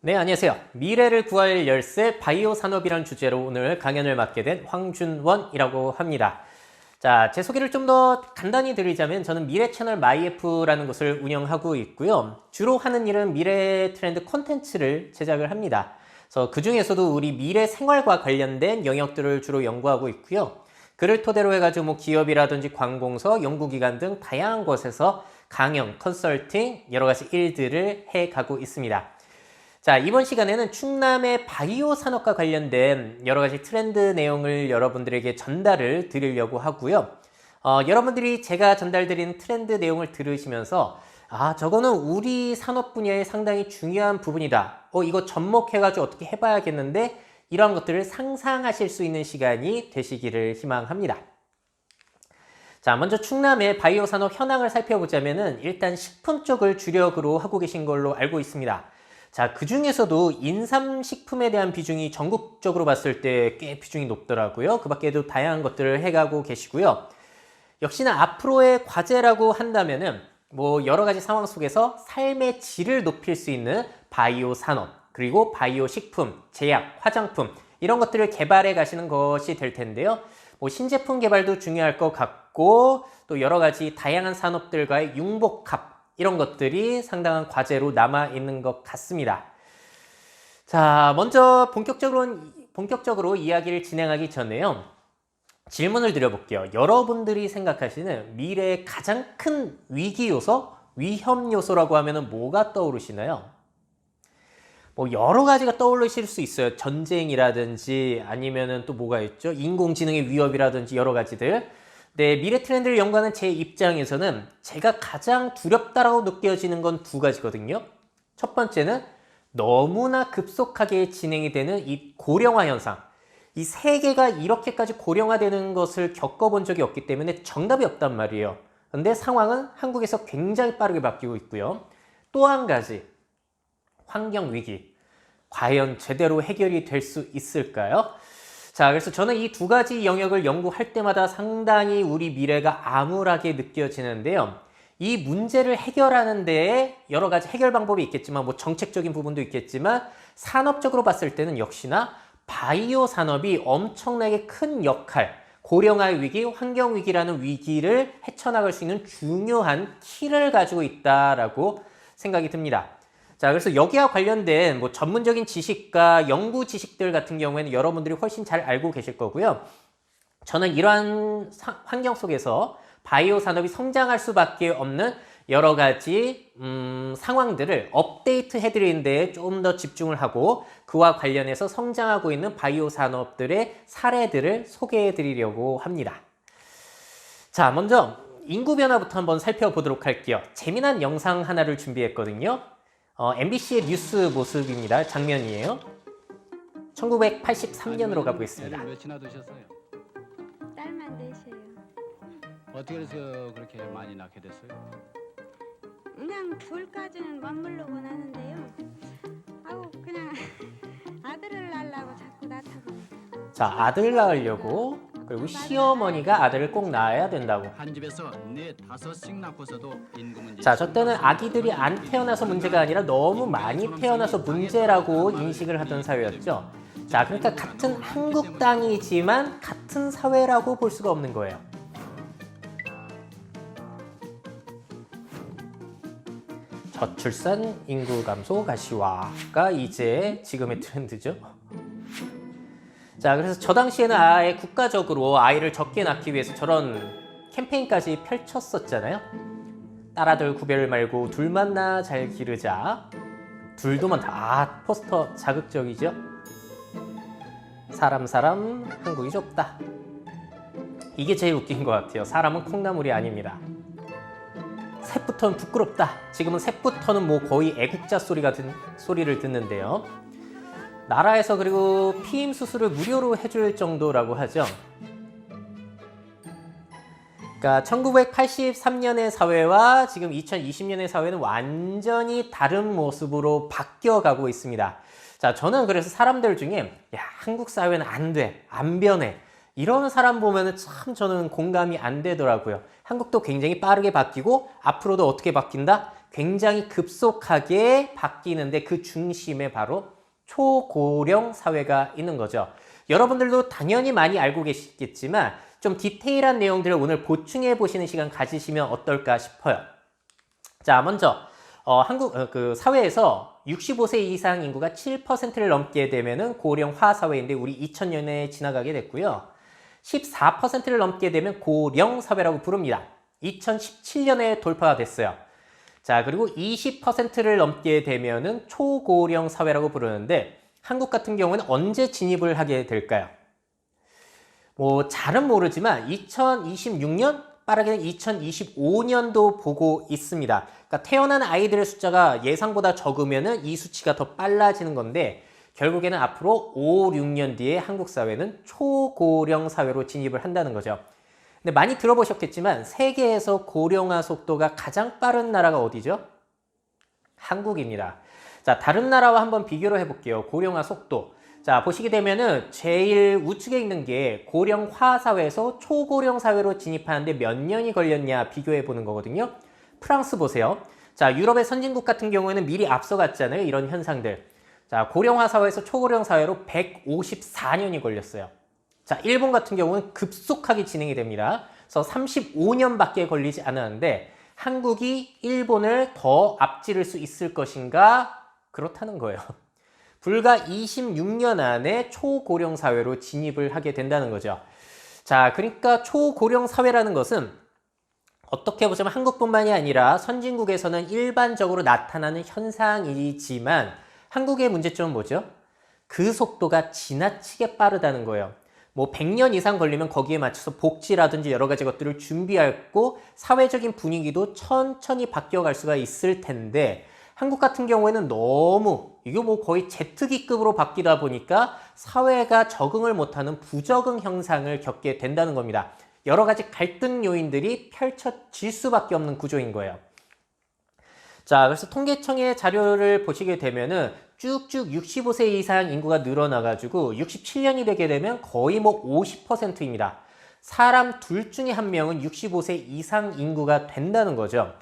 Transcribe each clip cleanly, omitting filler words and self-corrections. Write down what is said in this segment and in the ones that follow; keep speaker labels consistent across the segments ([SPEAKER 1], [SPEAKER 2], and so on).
[SPEAKER 1] 네, 안녕하세요. 미래를 구할 열쇠 바이오 산업이라는 주제로 오늘 강연을 맡게 된 황준원이라고 합니다. 자, 제 소개를 좀 더 간단히 드리자면 저는 미래 채널 마이애프라는 곳을 운영하고 있고요. 주로 하는 일은 미래 트렌드 콘텐츠를 제작을 합니다. 그래서 그 중에서도 우리 미래 생활과 관련된 영역들을 주로 연구하고 있고요. 그를 토대로 해가지고 뭐 기업이라든지 관공서, 연구기관 등 다양한 곳에서 강연, 컨설팅, 여러 가지 일들을 해가고 있습니다. 자, 이번 시간에는 충남의 바이오 산업과 관련된 여러 가지 트렌드 내용을 여러분들에게 전달을 드리려고 하고요. 여러분들이 제가 전달드린 트렌드 내용을 들으시면서 저거는 우리 산업 분야에 상당히 중요한 부분이다. 이거 접목해가지고 어떻게 해봐야겠는데 이러한 것들을 상상하실 수 있는 시간이 되시기를 희망합니다. 자, 먼저 충남의 바이오 산업 현황을 살펴보자면은 일단 식품 쪽을 주력으로 하고 계신 걸로 알고 있습니다. 자, 그 중에서도 인삼식품에 대한 비중이 전국적으로 봤을 때 꽤 비중이 높더라고요. 그 밖에도 다양한 것들을 해가고 계시고요. 역시나 앞으로의 과제라고 한다면은 뭐 여러 가지 상황 속에서 삶의 질을 높일 수 있는 바이오 산업, 그리고 바이오 식품, 제약, 화장품 이런 것들을 개발해 가시는 것이 될 텐데요. 뭐 신제품 개발도 중요할 것 같고 또 여러 가지 다양한 산업들과의 융복합 이런 것들이 상당한 과제로 남아있는 것 같습니다. 자, 먼저 본격적으로 이야기를 진행하기 전에요. 질문을 드려볼게요. 여러분들이 생각하시는 미래의 가장 큰 위기 요소, 위험 요소라고 하면 뭐가 떠오르시나요? 뭐 여러 가지가 떠오르실 수 있어요. 전쟁이라든지 아니면은 또 뭐가 있죠? 인공지능의 위협이라든지 여러 가지들. 네, 미래 트렌드를 연구하는 제 입장에서는 제가 가장 두렵다라고 느껴지는 건 두 가지거든요. 첫 번째는 너무나 급속하게 진행이 되는 이 고령화 현상. 이 세계가 이렇게까지 고령화되는 것을 겪어본 적이 없기 때문에 정답이 없단 말이에요. 근데 상황은 한국에서 굉장히 빠르게 바뀌고 있고요. 또 한 가지, 환경 위기. 과연 제대로 해결이 될 수 있을까요? 자, 그래서 저는 이 두 가지 영역을 연구할 때마다 상당히 우리 미래가 암울하게 느껴지는데요. 이 문제를 해결하는 데에 여러 가지 해결 방법이 있겠지만 뭐 정책적인 부분도 있겠지만 산업적으로 봤을 때는 역시나 바이오 산업이 엄청나게 큰 역할, 고령화 위기, 환경 위기라는 위기를 헤쳐나갈 수 있는 중요한 키를 가지고 있다라고 생각이 듭니다. 자, 그래서 여기와 관련된 뭐 전문적인 지식과 연구 지식들 같은 경우에는 여러분들이 훨씬 잘 알고 계실 거고요. 저는 이러한 환경 속에서 바이오 산업이 성장할 수밖에 없는 여러 가지 상황들을 업데이트 해드리는 데에 좀 더 집중을 하고 그와 관련해서 성장하고 있는 바이오 산업들의 사례들을 소개해 드리려고 합니다. 자, 먼저 인구 변화부터 한번 살펴보도록 할게요. 재미난 영상 하나를 준비했거든요. MBC의 뉴스 모습입니다. 장면이에요. 1983년으로 가보겠습니다.
[SPEAKER 2] 몇이나 드셨어요?
[SPEAKER 3] 딸만 넷이에요.
[SPEAKER 2] 어떻게 해서 그렇게 많이 낳게 됐어요?
[SPEAKER 3] 그냥 둘까지는 멋모르고 나는데요. 그냥 아들을 낳으려고 자꾸 낳다고.
[SPEAKER 1] 자, 아들 낳으려고 그리고 시어머니가 아들을 꼭 낳아야 된다고.
[SPEAKER 2] 한 집에서 4, 5씩 낳고서도 인구 문제.
[SPEAKER 1] 자, 저 때는 아기들이 안 태어나서 문제가 아니라 너무 많이 태어나서 문제라고 인식을 하던 사회였죠. 자, 그러니까 같은 한국 땅이지만 같은 사회라고 볼 수가 없는 거예요. 저출산 인구 감소 가시화가 이제 지금의 트렌드죠. 자, 그래서 저 당시에는 아예 국가적으로 아이를 적게 낳기 위해서 저런 캠페인까지 펼쳤었잖아요. 딸아들 구별 말고 둘만 낳아 잘 기르자. 둘도 많다. 포스터 자극적이죠? 사람 한국이 좁다. 이게 제일 웃긴 것 같아요. 사람은 콩나물이 아닙니다. 셋부터는 부끄럽다. 지금은 셋부터는 뭐 거의 애국자 소리를 듣는데요. 나라에서 그리고 피임 수술을 무료로 해줄 정도라고 하죠. 그러니까 1983년의 사회와 지금 2020년의 사회는 완전히 다른 모습으로 바뀌어가고 있습니다. 자, 저는 그래서 사람들 중에 한국 사회는 안 돼, 안 변해 이런 사람 보면은 참 저는 공감이 안 되더라고요. 한국도 굉장히 빠르게 바뀌고 앞으로도 어떻게 바뀐다? 굉장히 급속하게 바뀌는데 그 중심에 바로 초고령 사회가 있는 거죠. 여러분들도 당연히 많이 알고 계시겠지만 좀 디테일한 내용들을 오늘 보충해 보시는 시간 가지시면 어떨까 싶어요. 자, 먼저 한국 사회에서 65세 이상 인구가 7%를 넘게 되면은 고령화 사회인데 우리 2000년에 지나가게 됐고요. 14%를 넘게 되면 고령 사회라고 부릅니다. 2017년에 돌파가 됐어요. 자, 그리고 20%를 넘게 되면은 초고령 사회라고 부르는데 한국 같은 경우는 언제 진입을 하게 될까요? 뭐 잘은 모르지만 2026년, 빠르게는 2025년도 보고 있습니다. 그러니까 태어난 아이들의 숫자가 예상보다 적으면은 이 수치가 더 빨라지는 건데 결국에는 앞으로 5, 6년 뒤에 한국 사회는 초고령 사회로 진입을 한다는 거죠. 근데 많이 들어보셨겠지만 세계에서 고령화 속도가 가장 빠른 나라가 어디죠? 한국입니다. 자, 다른 나라와 한번 비교를 해볼게요. 고령화 속도. 자, 보시게 되면은 제일 우측에 있는 게 고령화 사회에서 초고령 사회로 진입하는데 몇 년이 걸렸냐 비교해 보는 거거든요. 프랑스 보세요. 자, 유럽의 선진국 같은 경우에는 미리 앞서갔잖아요. 이런 현상들. 자, 고령화 사회에서 초고령 사회로 154년이 걸렸어요. 자, 일본 같은 경우는 급속하게 진행이 됩니다. 그래서 35년밖에 걸리지 않았는데 한국이 일본을 더 앞지를 수 있을 것인가? 그렇다는 거예요. 불과 26년 안에 초고령 사회로 진입을 하게 된다는 거죠. 자, 그러니까 초고령 사회라는 것은 어떻게 보자면 한국뿐만이 아니라 선진국에서는 일반적으로 나타나는 현상이지만 한국의 문제점은 뭐죠? 그 속도가 지나치게 빠르다는 거예요. 뭐 100년 이상 걸리면 거기에 맞춰서 복지라든지 여러 가지 것들을 준비하고 사회적인 분위기도 천천히 바뀌어갈 수가 있을 텐데 한국 같은 경우에는 너무 이게 뭐 거의 제트기급으로 바뀌다 보니까 사회가 적응을 못하는 부적응 현상을 겪게 된다는 겁니다. 여러 가지 갈등 요인들이 펼쳐질 수밖에 없는 구조인 거예요. 자, 그래서 통계청의 자료를 보시게 되면은 쭉쭉 65세 이상 인구가 늘어나가지고 67년이 되게 되면 거의 뭐 50%입니다. 사람 둘 중에 한 명은 65세 이상 인구가 된다는 거죠.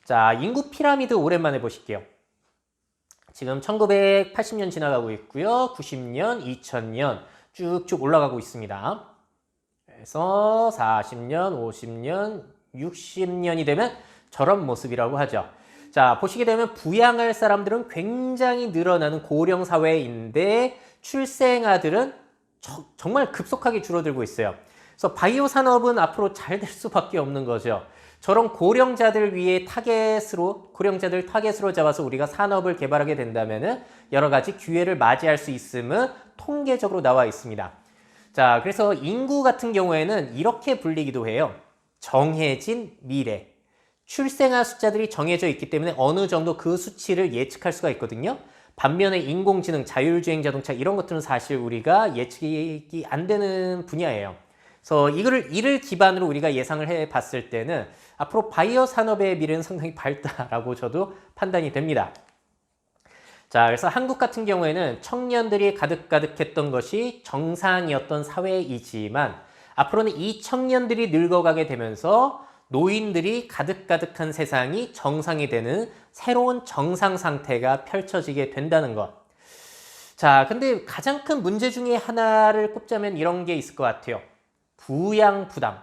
[SPEAKER 1] 자, 인구 피라미드 오랜만에 보실게요. 지금 1980년 지나가고 있고요. 90년, 2000년 쭉쭉 올라가고 있습니다. 그래서 40년, 50년, 60년이 되면 저런 모습이라고 하죠. 자, 보시게 되면 부양할 사람들은 굉장히 늘어나는 고령 사회인데 출생아들은 정말 급속하게 줄어들고 있어요. 그래서 바이오 산업은 앞으로 잘 될 수밖에 없는 거죠. 저런 고령자들 위해 고령자들 타겟으로 잡아서 우리가 산업을 개발하게 된다면은 여러 가지 기회를 맞이할 수 있음은 통계적으로 나와 있습니다. 자, 그래서 인구 같은 경우에는 이렇게 불리기도 해요. 정해진 미래. 출생아 숫자들이 정해져 있기 때문에 어느 정도 그 수치를 예측할 수가 있거든요. 반면에 인공지능, 자율주행 자동차 이런 것들은 사실 우리가 예측이 안 되는 분야예요. 그래서 이를 기반으로 우리가 예상을 해 봤을 때는 앞으로 바이오 산업의 미래는 상당히 밝다라고 저도 판단이 됩니다. 자, 그래서 한국 같은 경우에는 청년들이 가득가득했던 것이 정상이었던 사회이지만 앞으로는 이 청년들이 늙어가게 되면서 노인들이 가득가득한 세상이 정상이 되는 새로운 정상 상태가 펼쳐지게 된다는 것. 자, 근데 가장 큰 문제 중에 하나를 꼽자면 이런 게 있을 것 같아요. 부양 부담.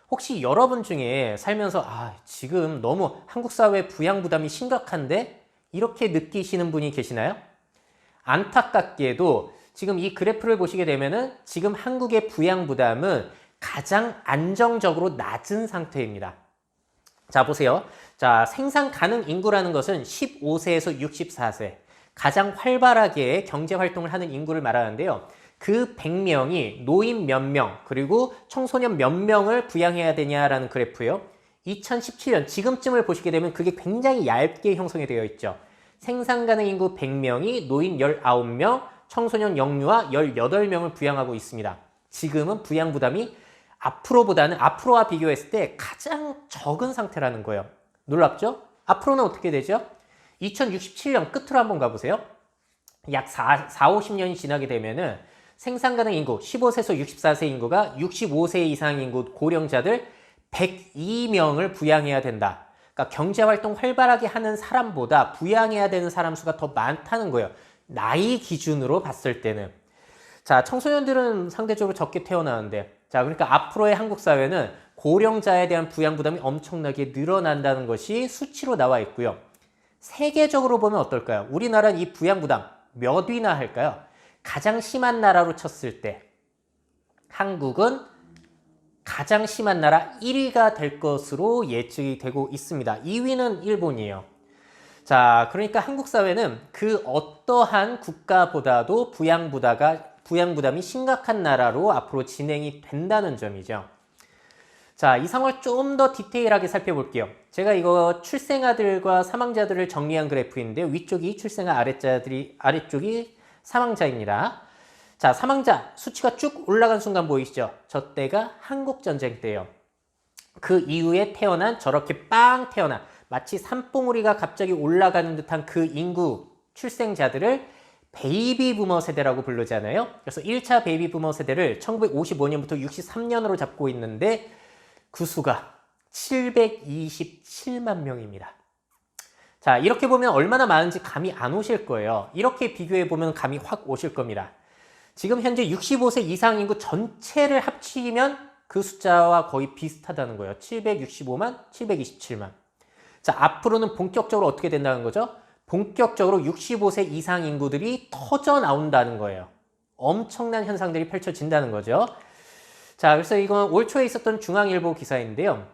[SPEAKER 1] 혹시 여러분 중에 살면서 지금 너무 한국 사회 부양 부담이 심각한데 이렇게 느끼시는 분이 계시나요? 안타깝게도 지금 이 그래프를 보시게 되면은 지금 한국의 부양 부담은 가장 안정적으로 낮은 상태입니다. 자, 보세요. 자, 생산 가능 인구라는 것은 15세에서 64세 가장 활발하게 경제 활동을 하는 인구를 말하는데요. 그 100명이 노인 몇 명, 그리고 청소년 몇 명을 부양해야 되냐라는 그래프예요. 2017년 지금쯤을 보시게 되면 그게 굉장히 얇게 형성이 되어 있죠. 생산 가능 인구 100명이 노인 19명, 청소년 영유아 18명을 부양하고 있습니다. 지금은 부양 부담이 앞으로와 비교했을 때 가장 적은 상태라는 거예요. 놀랍죠? 앞으로는 어떻게 되죠? 2067년 끝으로 한번 가보세요. 약 50년이 지나게 되면은 생산 가능 인구 15세에서 64세 인구가 65세 이상 인구 고령자들 102명을 부양해야 된다. 그러니까 경제활동 활발하게 하는 사람보다 부양해야 되는 사람 수가 더 많다는 거예요. 나이 기준으로 봤을 때는. 자, 청소년들은 상대적으로 적게 태어나는데, 자, 그러니까 앞으로의 한국 사회는 고령자에 대한 부양 부담이 엄청나게 늘어난다는 것이 수치로 나와 있고요. 세계적으로 보면 어떨까요? 우리나라는 이 부양 부담 몇 위나 할까요? 가장 심한 나라로 쳤을 때 한국은 가장 심한 나라 1위가 될 것으로 예측이 되고 있습니다. 2위는 일본이에요. 자, 그러니까 한국 사회는 그 어떠한 국가보다도 부양 부담이 심각한 나라로 앞으로 진행이 된다는 점이죠. 자, 이 상황을 좀 더 디테일하게 살펴볼게요. 제가 이거 출생아들과 사망자들을 정리한 그래프인데 위쪽이 출생아, 아래쪽이 사망자입니다. 자, 사망자 수치가 쭉 올라간 순간 보이시죠? 저 때가 한국전쟁 때예요. 그 이후에 태어난 저렇게 빵 태어난 마치 산봉우리가 갑자기 올라가는 듯한 그 인구 출생자들을 베이비 부머 세대라고 부르잖아요. 그래서 1차 베이비 부머 세대를 1955년부터 63년으로 잡고 있는데 그 수가 727만 명입니다. 자, 이렇게 보면 얼마나 많은지 감이 안 오실 거예요. 이렇게 비교해 보면 감이 확 오실 겁니다. 지금 현재 65세 이상 인구 전체를 합치면 그 숫자와 거의 비슷하다는 거예요. 765만, 727만. 자, 앞으로는 본격적으로 어떻게 된다는 거죠? 본격적으로 65세 이상 인구들이 터져 나온다는 거예요. 엄청난 현상들이 펼쳐진다는 거죠. 자, 그래서 이건 올 초에 있었던 중앙일보 기사인데요.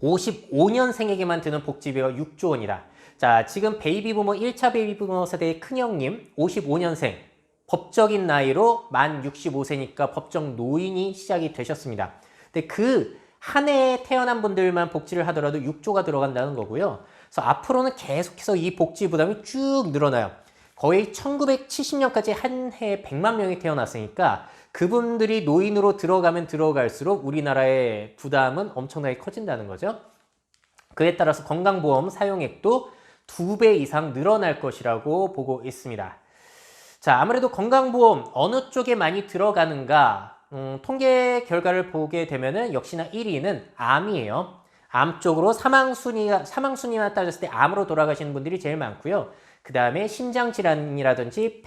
[SPEAKER 1] 55년생에게만 드는 복지비가 6조 원이다. 자, 지금 베이비부머 1차 베이비부머 세대의 큰형님 55년생 법적인 나이로 만 65세니까 법정 노인이 시작이 되셨습니다. 근데 그 한 해에 태어난 분들만 복지를 하더라도 6조가 들어간다는 거고요. 그래서 앞으로는 계속해서 이 복지 부담이 쭉 늘어나요. 거의 1970년까지 한 해에 100만 명이 태어났으니까 그분들이 노인으로 들어가면 들어갈수록 우리나라의 부담은 엄청나게 커진다는 거죠. 그에 따라서 건강보험 사용액도 2배 이상 늘어날 것이라고 보고 있습니다. 자, 아무래도 건강보험 어느 쪽에 많이 들어가는가 통계 결과를 보게 되면은 역시나 1위는 암이에요. 암 쪽으로 사망순위만 따졌을 때 암으로 돌아가시는 분들이 제일 많고요. 그 다음에 심장질환이라든지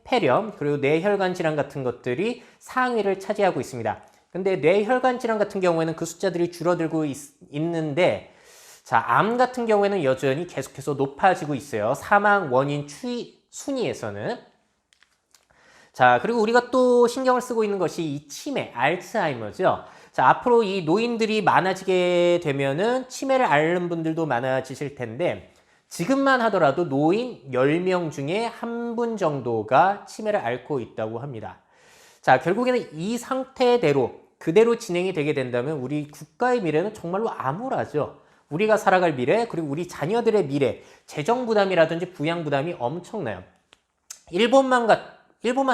[SPEAKER 1] 폐렴, 그리고 뇌혈관 질환 같은 것들이 상위를 차지하고 있습니다. 근데 뇌혈관 질환 같은 경우에는 그 숫자들이 줄어들고 있는데, 자, 암 같은 경우에는 여전히 계속해서 높아지고 있어요. 사망 원인 순위에서는. 자, 그리고 우리가 또 신경을 쓰고 있는 것이 이 치매, 알츠하이머죠. 자, 앞으로 이 노인들이 많아지게 되면은 치매를 앓는 분들도 많아지실 텐데, 지금만 하더라도 노인 10명 중에 1분 정도가 치매를 앓고 있다고 합니다. 자, 결국에는 이 상태대로 그대로 진행이 되게 된다면 우리 국가의 미래는 정말로 암울하죠. 우리가 살아갈 미래, 그리고 우리 자녀들의 미래, 재정 부담이라든지 부양 부담이 엄청나요. 일본만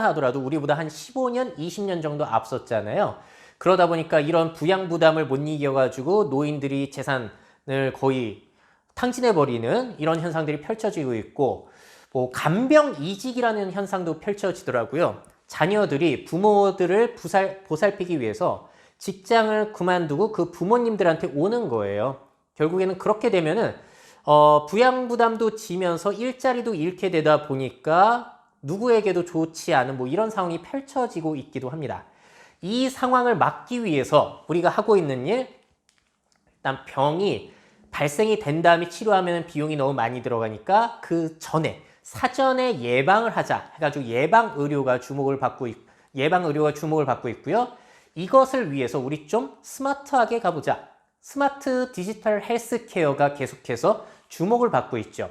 [SPEAKER 1] 하더라도 우리보다 한 15년, 20년 정도 앞섰잖아요. 그러다 보니까 이런 부양 부담을 못 이겨가지고 노인들이 재산을 거의 탕진해버리는 이런 현상들이 펼쳐지고 있고, 뭐 간병 이직이라는 현상도 펼쳐지더라고요. 자녀들이 부모들을 보살피기 위해서 직장을 그만두고 그 부모님들한테 오는 거예요. 결국에는 그렇게 되면은 부양 부담도 지면서 일자리도 잃게 되다 보니까 누구에게도 좋지 않은 뭐 이런 상황이 펼쳐지고 있기도 합니다. 이 상황을 막기 위해서 우리가 하고 있는 일, 일단 병이 발생이 된 다음에 치료하면 비용이 너무 많이 들어가니까 그 전에 사전에 예방을 하자 해가지고 예방의료가 주목을 받고 있고요. 이것을 위해서 우리 좀 스마트하게 가보자. 스마트 디지털 헬스케어가 계속해서 주목을 받고 있죠.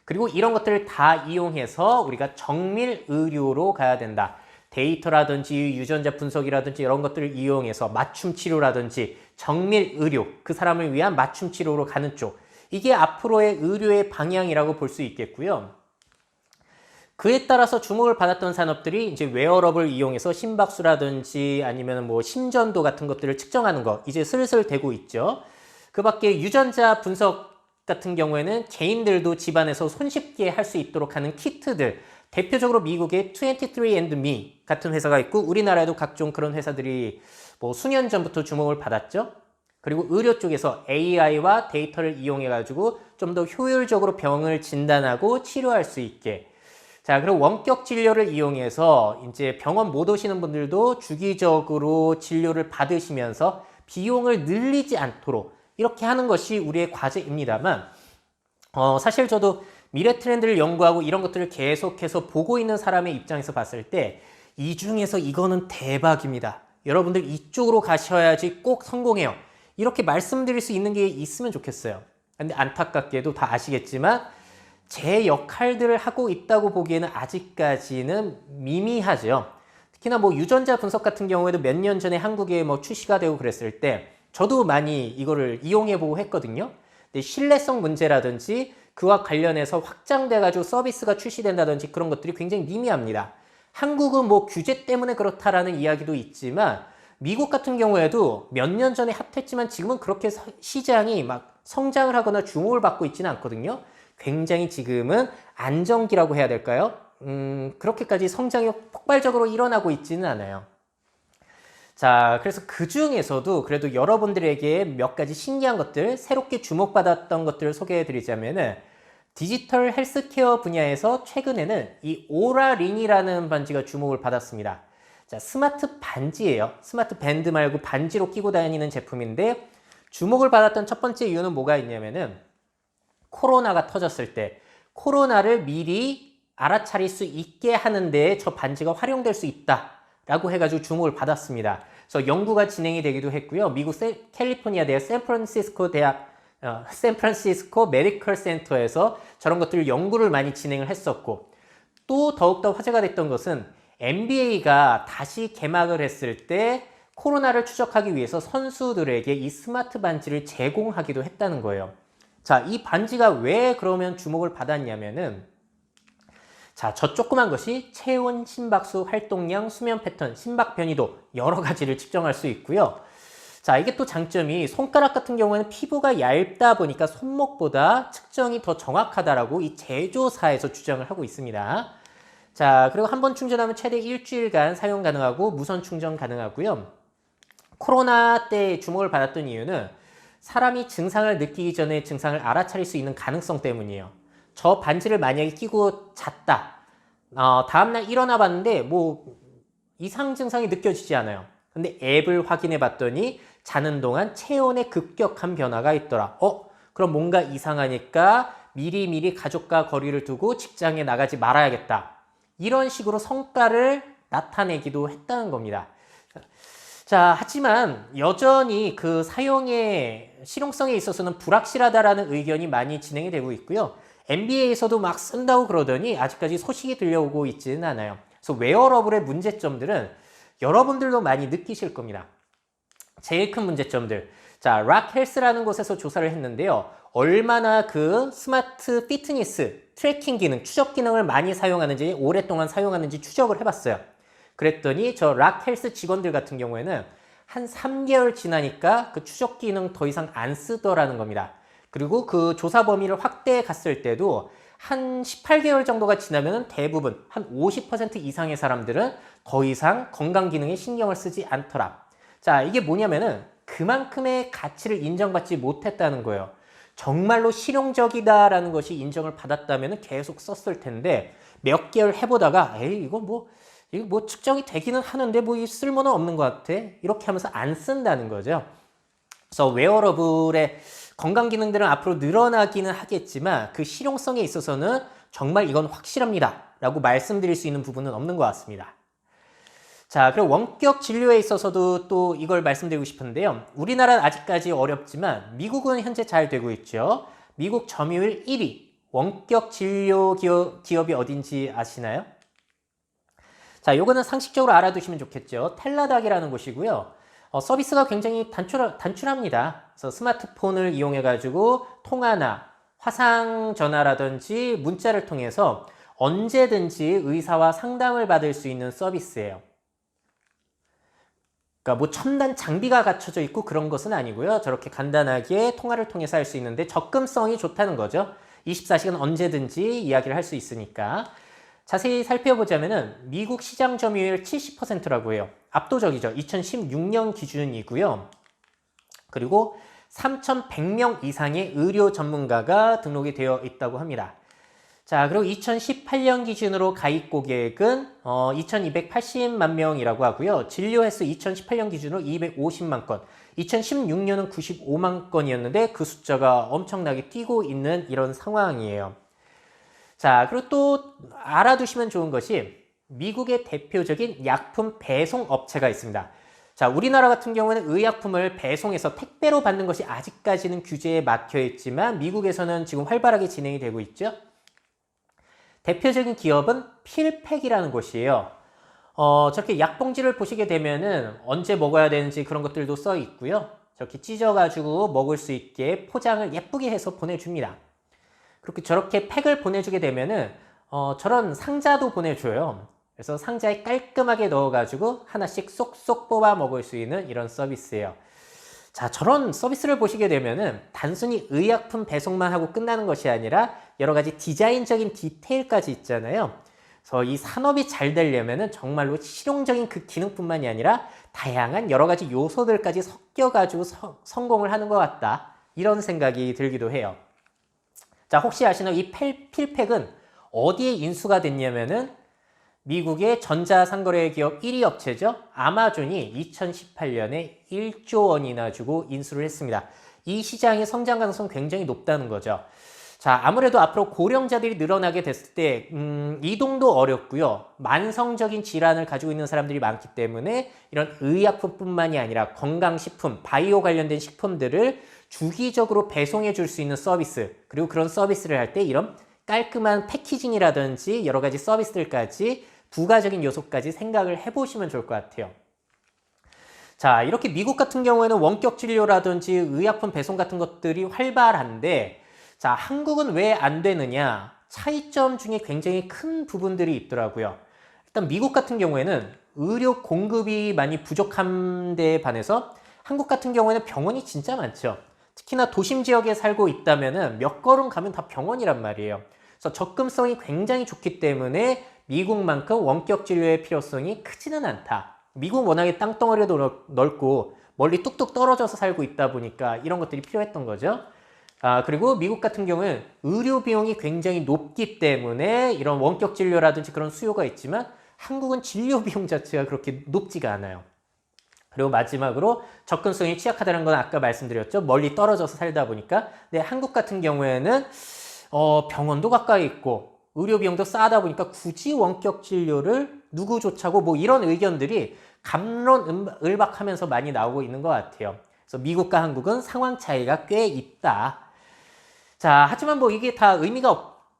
[SPEAKER 1] 그리고 이런 것들을 다 이용해서 우리가 정밀 의료로 가야 된다. 데이터라든지 유전자 분석이라든지 이런 것들을 이용해서 맞춤 치료라든지 정밀 의료, 그 사람을 위한 맞춤 치료로 가는 쪽. 이게 앞으로의 의료의 방향이라고 볼 수 있겠고요. 그에 따라서 주목을 받았던 산업들이 이제 웨어러블 이용해서 심박수라든지 아니면 뭐 심전도 같은 것들을 측정하는 거 이제 슬슬 되고 있죠. 그 밖에 유전자 분석 같은 경우에는 개인들도 집안에서 손쉽게 할 수 있도록 하는 키트들, 대표적으로 미국의 23andMe 같은 회사가 있고 우리나라에도 각종 그런 회사들이 뭐 수년 전부터 주목을 받았죠. 그리고 의료 쪽에서 AI와 데이터를 이용해 가지고 좀 더 효율적으로 병을 진단하고 치료할 수 있게. 자, 그리고 원격 진료를 이용해서 이제 병원 못 오시는 분들도 주기적으로 진료를 받으시면서 비용을 늘리지 않도록 이렇게 하는 것이 우리의 과제입니다만, 사실 저도 미래 트렌드를 연구하고 이런 것들을 계속해서 보고 있는 사람의 입장에서 봤을 때 이 중에서 이거는 대박입니다. 여러분들 이쪽으로 가셔야지 꼭 성공해요. 이렇게 말씀드릴 수 있는 게 있으면 좋겠어요. 근데 안타깝게도 다 아시겠지만 제 역할들을 하고 있다고 보기에는 아직까지는 미미하죠. 특히나 뭐 유전자 분석 같은 경우에도 몇 년 전에 한국에 뭐 출시가 되고 그랬을 때 저도 많이 이거를 이용해 보고 했거든요. 근데 신뢰성 문제라든지 그와 관련해서 확장돼 가지고 서비스가 출시된다든지 그런 것들이 굉장히 미미합니다. 한국은 뭐 규제 때문에 그렇다라는 이야기도 있지만 미국 같은 경우에도 몇 년 전에 핫했지만 지금은 그렇게 시장이 막 성장을 하거나 주목을 받고 있지는 않거든요. 굉장히 지금은 안정기라고 해야 될까요? 그렇게까지 성장이 폭발적으로 일어나고 있지는 않아요. 자, 그래서 그 중에서도 그래도 여러분들에게 몇 가지 신기한 것들, 새롭게 주목받았던 것들을 소개해 드리자면은 디지털 헬스케어 분야에서 최근에는 이 오라링이라는 반지가 주목을 받았습니다. 자, 스마트 반지예요. 스마트 밴드 말고 반지로 끼고 다니는 제품인데 주목을 받았던 첫 번째 이유는 뭐가 있냐면은 코로나가 터졌을 때 코로나를 미리 알아차릴 수 있게 하는 데에 저 반지가 활용될 수 있다라고 해가지고 주목을 받았습니다. 그래서 연구가 진행이 되기도 했고요. 미국 캘리포니아 대학 샌프란시스코 메디컬 센터에서 저런 것들을 연구를 많이 진행을 했었고, 또 더욱더 화제가 됐던 것은 NBA가 다시 개막을 했을 때 코로나를 추적하기 위해서 선수들에게 이 스마트 반지를 제공하기도 했다는 거예요. 자, 이 반지가 왜 그러면 주목을 받았냐면은, 자, 저 조그만 것이 체온, 심박수, 활동량, 수면 패턴, 심박 변이도 여러 가지를 측정할 수 있고요. 자, 이게 또 장점이 손가락 같은 경우에는 피부가 얇다 보니까 손목보다 측정이 더 정확하다라고 이 제조사에서 주장을 하고 있습니다. 자, 그리고 한 번 충전하면 최대 일주일간 사용 가능하고 무선 충전 가능하고요. 코로나 때 주목을 받았던 이유는 사람이 증상을 느끼기 전에 증상을 알아차릴 수 있는 가능성 때문이에요. 저 반지를 만약에 끼고 잤다. 다음날 일어나 봤는데 뭐 이상 증상이 느껴지지 않아요. 근데 앱을 확인해 봤더니 자는 동안 체온에 급격한 변화가 있더라. 그럼 뭔가 이상하니까 미리미리 가족과 거리를 두고 직장에 나가지 말아야겠다. 이런 식으로 성과를 나타내기도 했다는 겁니다. 자, 하지만 여전히 그 사용의 실용성에 있어서는 불확실하다라는 의견이 많이 진행이 되고 있고요. NBA에서도 막 쓴다고 그러더니 아직까지 소식이 들려오고 있지는 않아요. 그래서 웨어러블의 문제점들은 여러분들도 많이 느끼실 겁니다. 제일 큰 문제점들. 자, 락헬스라는 곳에서 조사를 했는데요. 얼마나 그 스마트 피트니스 트래킹 기능, 추적 기능을 많이 사용하는지, 오랫동안 사용하는지 추적을 해봤어요. 그랬더니 저 락헬스 직원들 같은 경우에는 한 3개월 지나니까 그 추적 기능 더 이상 안 쓰더라는 겁니다. 그리고 그 조사 범위를 확대해 갔을 때도 한 18개월 정도가 지나면 대부분 한 50% 이상의 사람들은 더 이상 건강 기능에 신경을 쓰지 않더라. 자, 이게 뭐냐면은 그만큼의 가치를 인정받지 못했다는 거예요. 정말로 실용적이다라는 것이 인정을 받았다면 계속 썼을 텐데 몇 개월 해보다가 이거 뭐 측정이 되기는 하는데 뭐 이 쓸모는 없는 것 같아. 이렇게 하면서 안 쓴다는 거죠. 그래서 웨어러블의 건강 기능들은 앞으로 늘어나기는 하겠지만 그 실용성에 있어서는 정말 이건 확실합니다 라고 말씀드릴 수 있는 부분은 없는 것 같습니다. 자, 그리고 원격 진료에 있어서도 또 이걸 말씀드리고 싶은데요. 우리나라는 아직까지 어렵지만 미국은 현재 잘 되고 있죠. 미국 점유율 1위 원격 진료 기업이 어딘지 아시나요? 자, 요거는 상식적으로 알아두시면 좋겠죠. 텔라닥이라는 곳이고요. 서비스가 굉장히 단출합니다. 그래서 스마트폰을 이용해가지고 통화나 화상 전화라든지 문자를 통해서 언제든지 의사와 상담을 받을 수 있는 서비스예요. 그러니까 뭐 첨단 장비가 갖춰져 있고 그런 것은 아니고요. 저렇게 간단하게 통화를 통해서 할 수 있는데 접근성이 좋다는 거죠. 24시간 언제든지 이야기를 할 수 있으니까. 자세히 살펴보자면은 미국 시장 점유율 70%라고 해요. 압도적이죠. 2016년 기준이고요. 그리고 3,100명 이상의 의료 전문가가 등록이 되어 있다고 합니다. 자, 그리고 2018년 기준으로 가입 고객은 2,280만 명이라고 하고요. 진료 횟수 2018년 기준으로 250만 건, 2016년은 95만 건이었는데 그 숫자가 엄청나게 뛰고 있는 이런 상황이에요. 자, 그리고 또 알아두시면 좋은 것이 미국의 대표적인 약품 배송 업체가 있습니다. 자, 우리나라 같은 경우는 의약품을 배송해서 택배로 받는 것이 아직까지는 규제에 막혀 있지만 미국에서는 지금 활발하게 진행이 되고 있죠. 대표적인 기업은 필팩이라는 곳이에요. 저렇게 약봉지를 보시게 되면은 언제 먹어야 되는지 그런 것들도 써 있고요. 저렇게 찢어가지고 먹을 수 있게 포장을 예쁘게 해서 보내줍니다. 그렇게 저렇게 팩을 보내주게 되면은 저런 상자도 보내줘요. 그래서 상자에 깔끔하게 넣어가지고 하나씩 쏙쏙 뽑아 먹을 수 있는 이런 서비스예요. 자, 저런 서비스를 보시게 되면은 단순히 의약품 배송만 하고 끝나는 것이 아니라 여러 가지 디자인적인 디테일까지 있잖아요. 그래서 이 산업이 잘 되려면은 정말로 실용적인 그 기능뿐만이 아니라 다양한 여러 가지 요소들까지 섞여가지고 성공을 하는 것 같다. 이런 생각이 들기도 해요. 자, 혹시 아시나요? 이 필팩은 어디에 인수가 됐냐면은 미국의 전자상거래 기업 1위 업체죠. 아마존이 2018년에 1조 원이나 주고 인수를 했습니다. 이 시장의 성장 가능성 굉장히 높다는 거죠. 자, 아무래도 앞으로 고령자들이 늘어나게 됐을 때 이동도 어렵고요. 만성적인 질환을 가지고 있는 사람들이 많기 때문에 이런 의약품뿐만이 아니라 건강식품, 바이오 관련된 식품들을 주기적으로 배송해 줄 수 있는 서비스, 그리고 그런 서비스를 할 때 이런 깔끔한 패키징이라든지 여러 가지 서비스들까지 부가적인 요소까지 생각을 해보시면 좋을 것 같아요. 자, 이렇게 미국 같은 경우에는 원격 진료라든지 의약품 배송 같은 것들이 활발한데, 자, 한국은 왜 안 되느냐? 차이점 중에 굉장히 큰 부분들이 있더라고요. 일단 미국 같은 경우에는 의료 공급이 많이 부족한 데에 반해서 한국 같은 경우에는 병원이 진짜 많죠. 특히나 도심 지역에 살고 있다면은 몇 걸음 가면 다 병원이란 말이에요. 그래서 접근성이 굉장히 좋기 때문에 미국만큼 원격 진료의 필요성이 크지는 않다. 미국은 워낙에 땅덩어리도 넓고 멀리 뚝뚝 떨어져서 살고 있다 보니까 이런 것들이 필요했던 거죠. 그리고 미국 같은 경우는 의료 비용이 굉장히 높기 때문에 이런 원격 진료라든지 그런 수요가 있지만 한국은 진료 비용 자체가 그렇게 높지가 않아요. 그리고 마지막으로 접근성이 취약하다는 건 아까 말씀드렸죠. 멀리 떨어져서 살다 보니까. 근데 한국 같은 경우에는 병원도 가까이 있고 의료 비용도 싸다 보니까 굳이 원격 진료를 누구조차고 뭐 이런 의견들이 갑론을박하면서 많이 나오고 있는 것 같아요. 그래서 미국과 한국은 상황 차이가 꽤 있다. 자, 하지만 뭐 이게 다 의미가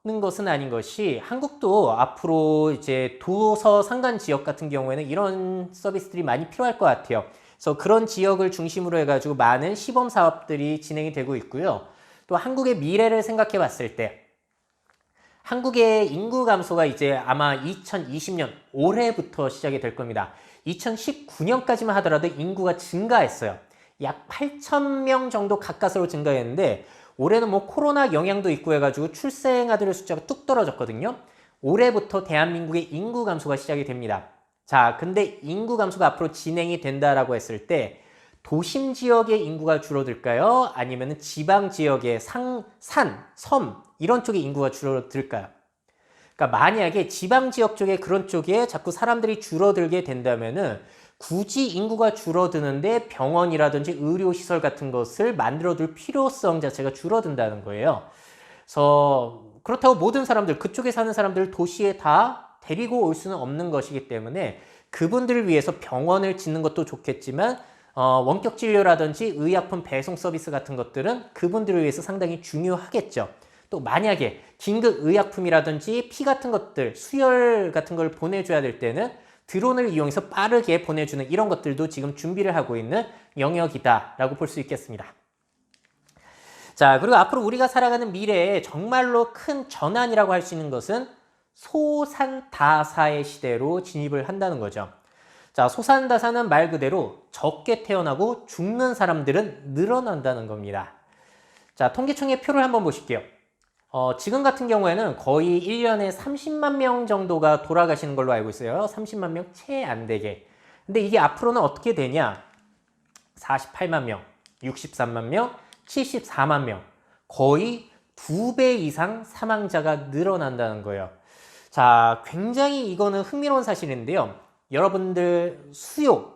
[SPEAKER 1] 없는 것은 아닌 것이 한국도 앞으로 이제 도서 상간 지역 같은 경우에는 이런 서비스들이 많이 필요할 것 같아요. 그래서 그런 지역을 중심으로 해가지고 많은 시범 사업들이 진행이 되고 있고요. 또 한국의 미래를 생각해 봤을 때 한국의 인구 감소가 이제 아마 2020년 올해부터 시작이 될 겁니다. 2019년까지만 하더라도 인구가 증가했어요. 약 8,000명 정도 가까스로 증가했는데 올해는 뭐 코로나 영향도 있고 해가지고 출생 아들의 숫자가 뚝 떨어졌거든요. 올해부터 대한민국의 인구 감소가 시작이 됩니다. 자, 근데 인구 감소가 앞으로 진행이 된다라고 했을 때 도심 지역의 인구가 줄어들까요? 아니면 지방 지역의 산, 섬 이런 쪽의 인구가 줄어들까요? 그러니까 만약에 지방 지역 쪽에 그런 쪽에 자꾸 사람들이 줄어들게 된다면은 굳이 인구가 줄어드는데 병원이라든지 의료시설 같은 것을 만들어둘 필요성 자체가 줄어든다는 거예요. 그래서 그렇다고 모든 사람들, 그쪽에 사는 사람들을 도시에 다 데리고 올 수는 없는 것이기 때문에 그분들을 위해서 병원을 짓는 것도 좋겠지만 원격 진료라든지 의약품 배송 서비스 같은 것들은 그분들을 위해서 상당히 중요하겠죠. 또 만약에 긴급 의약품이라든지 피 같은 것들, 수혈 같은 걸 보내줘야 될 때는 드론을 이용해서 빠르게 보내주는 이런 것들도 지금 준비를 하고 있는 영역이다라고 볼 수 있겠습니다. 자, 그리고 앞으로 우리가 살아가는 미래에 정말로 큰 전환이라고 할 수 있는 것은 소산다사의 시대로 진입을 한다는 거죠. 자, 소산다사는 말 그대로 적게 태어나고 죽는 사람들은 늘어난다는 겁니다. 자, 통계청의 표를 한번 보실게요. 지금 같은 경우에는 거의 1년에 30만 명 정도가 돌아가시는 걸로 알고 있어요. 30만 명 채 안 되게. 근데 이게 앞으로는 어떻게 되냐? 48만 명, 63만 명, 74만 명. 거의 2배 이상 사망자가 늘어난다는 거예요. 자, 굉장히 이거는 흥미로운 사실인데요. 여러분들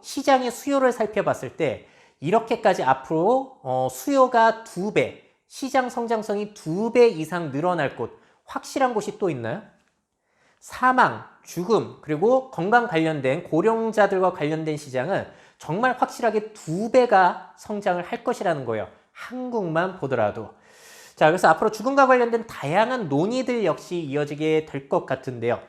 [SPEAKER 1] 시장의 수요를 살펴봤을 때 이렇게까지 앞으로 수요가 2배, 시장 성장성이 2배 이상 늘어날 곳, 확실한 곳이 또 있나요? 사망, 죽음, 그리고 건강 관련된 고령자들과 관련된 시장은 정말 확실하게 2배가 성장을 할 것이라는 거예요. 한국만 보더라도. 자, 그래서 앞으로 죽음과 관련된 다양한 논의들 역시 이어지게 될 것 같은데요.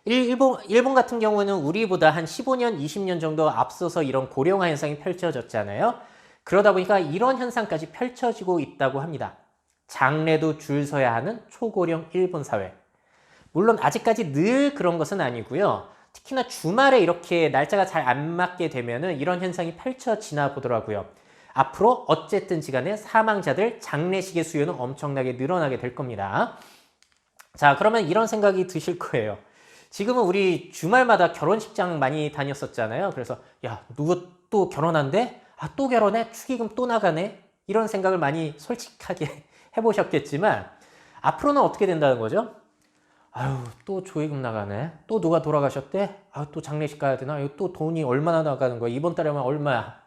[SPEAKER 1] 일본 같은 경우는 우리보다 한 15년, 20년 정도 앞서서 이런 고령화 현상이 펼쳐졌잖아요. 그러다 보니까 이런 현상까지 펼쳐지고 있다고 합니다. 장례도 줄 서야 하는 초고령 일본 사회. 물론 아직까지 늘 그런 것은 아니고요. 특히나 주말에 이렇게 날짜가 잘 안 맞게 되면은 이런 현상이 펼쳐지나 보더라고요. 앞으로 어쨌든지 간에 사망자들 장례식의 수요는 엄청나게 늘어나게 될 겁니다. 자, 그러면 이런 생각이 드실 거예요. 지금은 우리 주말마다 결혼식장 많이 다녔었잖아요. 그래서 야, 누구 또 결혼한대? 아, 또 결혼해? 축의금 또 나가네? 이런 생각을 많이 솔직하게 해보셨겠지만 앞으로는 어떻게 된다는 거죠? 아유, 또 조의금 나가네. 또 누가 돌아가셨대? 아, 또 장례식 가야 되나? 또 돈이 얼마나 나가는 거야? 이번 달에만 얼마야?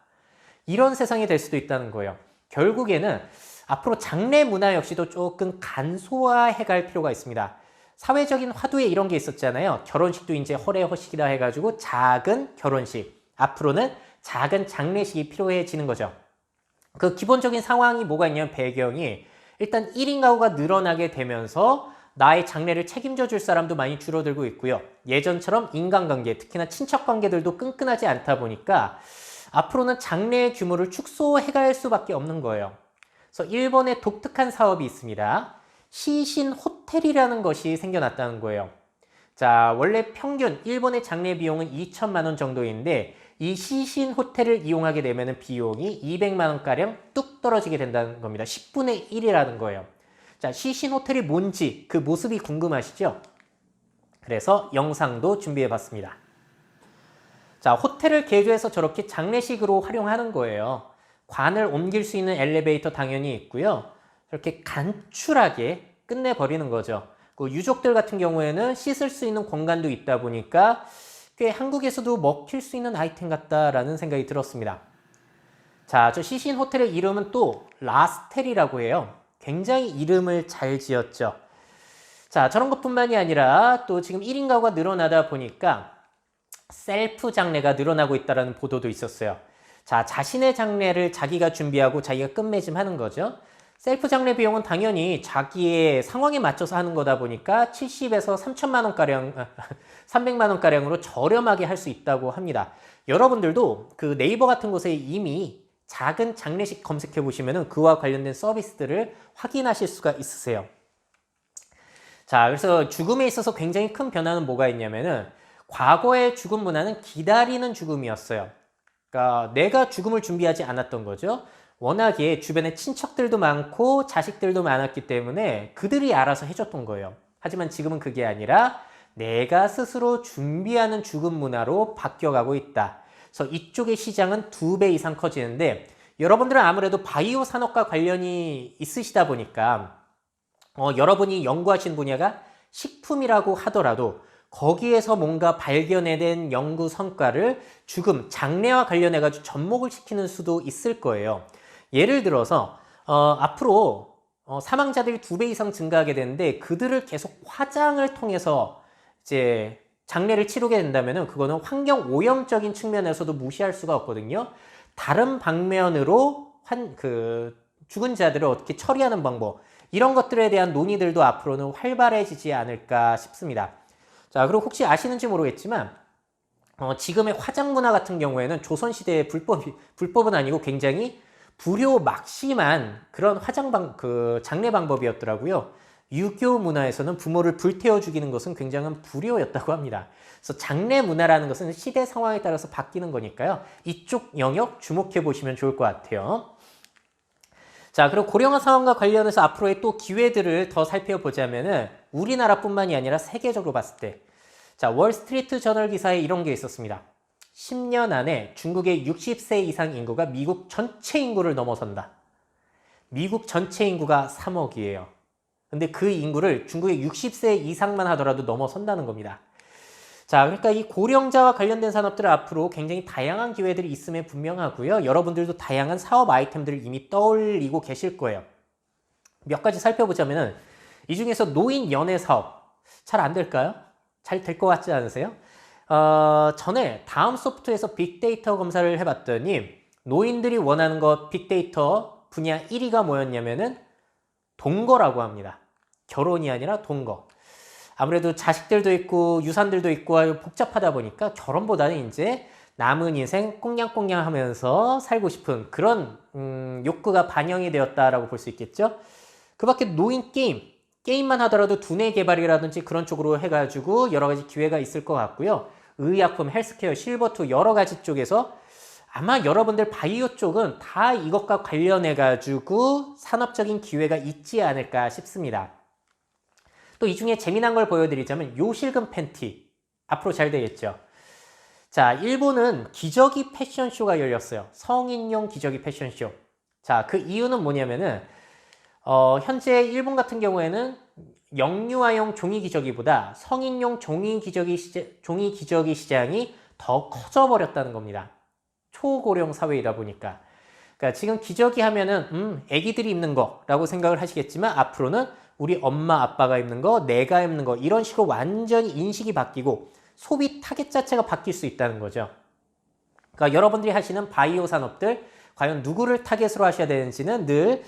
[SPEAKER 1] 이런 세상이 될 수도 있다는 거예요. 결국에는 앞으로 장례 문화 역시도 조금 간소화해 갈 필요가 있습니다. 사회적인 화두에 이런 게 있었잖아요. 결혼식도 이제 허례허식이라 해가지고 작은 결혼식. 앞으로는 작은 장례식이 필요해지는 거죠. 그 기본적인 상황이 뭐가 있냐면 배경이 일단 1인 가구가 늘어나게 되면서 나의 장례를 책임져 줄 사람도 많이 줄어들고 있고요. 예전처럼 인간관계, 특히나 친척관계들도 끈끈하지 않다 보니까 앞으로는 장례의 규모를 축소해 갈 수밖에 없는 거예요. 그래서 일본의 독특한 사업이 있습니다. 시신 호텔이라는 것이 생겨났다는 거예요. 자, 원래 평균 일본의 장례 비용은 2천만 원 정도인데 이 시신 호텔을 이용하게 되면 비용이 200만 원가량 뚝 떨어지게 된다는 겁니다. 10분의 1이라는 거예요. 자, 시신 호텔이 뭔지 그 모습이 궁금하시죠? 그래서 영상도 준비해 봤습니다. 자, 호텔을 개조해서 저렇게 장례식으로 활용하는 거예요. 관을 옮길 수 있는 엘리베이터 당연히 있고요. 저렇게 간출하게 끝내버리는 거죠. 그 유족들 같은 경우에는 씻을 수 있는 공간도 있다 보니까 꽤 한국에서도 먹힐 수 있는 아이템 같다라는 생각이 들었습니다. 자, 저 시신 호텔의 이름은 또 라스텔이라고 해요. 굉장히 이름을 잘 지었죠. 자, 저런 것뿐만이 아니라 또 지금 1인 가구가 늘어나다 보니까 셀프 장례가 늘어나고 있다는 보도도 있었어요. 자, 자신의 장례를 자기가 준비하고 자기가 끝맺음하는 거죠. 셀프 장례 비용은 당연히 자기의 상황에 맞춰서 하는 거다 보니까 70에서 3천만 원가량, 300만 원가량으로 저렴하게 할 수 있다고 합니다. 여러분들도 그 네이버 같은 곳에 이미 작은 장례식 검색해 보시면 그와 관련된 서비스들을 확인하실 수가 있으세요. 자, 그래서 죽음에 있어서 굉장히 큰 변화는 뭐가 있냐면은 과거의 죽음 문화는 기다리는 죽음이었어요. 그러니까 내가 죽음을 준비하지 않았던 거죠. 워낙에 주변에 친척들도 많고 자식들도 많았기 때문에 그들이 알아서 해줬던 거예요. 하지만 지금은 그게 아니라 내가 스스로 준비하는 죽음 문화로 바뀌어가고 있다. 그래서 이쪽의 시장은 2배 이상 커지는데 여러분들은 아무래도 바이오 산업과 관련이 있으시다 보니까 여러분이 연구하신 분야가 식품이라고 하더라도 거기에서 뭔가 발견해낸 연구 성과를 죽음, 장례와 관련해가지고 접목을 시키는 수도 있을 거예요. 예를 들어서 앞으로 사망자들이 2배 이상 증가하게 되는데 그들을 계속 화장을 통해서 이제 장례를 치르게 된다면은 그거는 환경 오염적인 측면에서도 무시할 수가 없거든요. 다른 방면으로 죽은 자들을 어떻게 처리하는 방법 이런 것들에 대한 논의들도 앞으로는 활발해지지 않을까 싶습니다. 자, 그리고 혹시 아시는지 모르겠지만 지금의 화장 문화 같은 경우에는 조선시대의 불법은 아니고 굉장히 불효막심한 그런 장례 방법이었더라고요. 유교 문화에서는 부모를 불태워 죽이는 것은 굉장한 불효였다고 합니다. 그래서 장례 문화라는 것은 시대 상황에 따라서 바뀌는 거니까요. 이쪽 영역 주목해 보시면 좋을 것 같아요. 자, 그리고 고령화 상황과 관련해서 앞으로의 또 기회들을 더 살펴보자면은 우리나라뿐만이 아니라 세계적으로 봤을 때, 자, 월스트리트 저널 기사에 이런 게 있었습니다. 10년 안에 중국의 60세 이상 인구가 미국 전체 인구를 넘어선다. 미국 전체 인구가 3억이에요. 근데 그 인구를 중국의 60세 이상만 하더라도 넘어선다는 겁니다. 자, 그러니까 이 고령자와 관련된 산업들은 앞으로 굉장히 다양한 기회들이 있음에 분명하고요. 여러분들도 다양한 사업 아이템들을 이미 떠올리고 계실 거예요. 몇 가지 살펴보자면은 이 중에서 노인 연애 사업 잘 안 될까요? 잘 될 것 같지 않으세요? 전에 다음 소프트에서 빅데이터 검사를 해봤더니 노인들이 원하는 것 빅데이터 분야 1위가 뭐였냐면은 동거라고 합니다. 결혼이 아니라 동거. 아무래도 자식들도 있고 유산들도 있고 복잡하다 보니까 결혼보다는 이제 남은 인생 꽁냥꽁냥 하면서 살고 싶은 그런 욕구가 반영이 되었다라고 볼 수 있겠죠. 그 밖에 노인 게임만 하더라도 두뇌 개발이라든지 그런 쪽으로 해가지고 여러 가지 기회가 있을 것 같고요. 의약품, 헬스케어, 실버2 여러 가지 쪽에서 아마 여러분들 바이오 쪽은 다 이것과 관련해가지고 산업적인 기회가 있지 않을까 싶습니다. 또 이 중에 재미난 걸 보여드리자면 요실금 팬티 앞으로 잘 되겠죠. 자, 일본은 기저귀 패션쇼가 열렸어요. 성인용 기저귀 패션쇼. 자, 그 이유는 뭐냐면은 현재 일본 같은 경우에는 영유아용 종이 기저귀보다 성인용 종이 기저귀 시장이 더 커져버렸다는 겁니다. 초고령 사회이다 보니까. 그러니까 지금 기저귀 하면은 애기들이 입는 거라고 생각을 하시겠지만 앞으로는 우리 엄마 아빠가 입는 거, 내가 입는 거 이런 식으로 완전히 인식이 바뀌고 소비 타겟 자체가 바뀔 수 있다는 거죠. 그러니까 여러분들이 하시는 바이오 산업들 과연 누구를 타겟으로 하셔야 되는지는 늘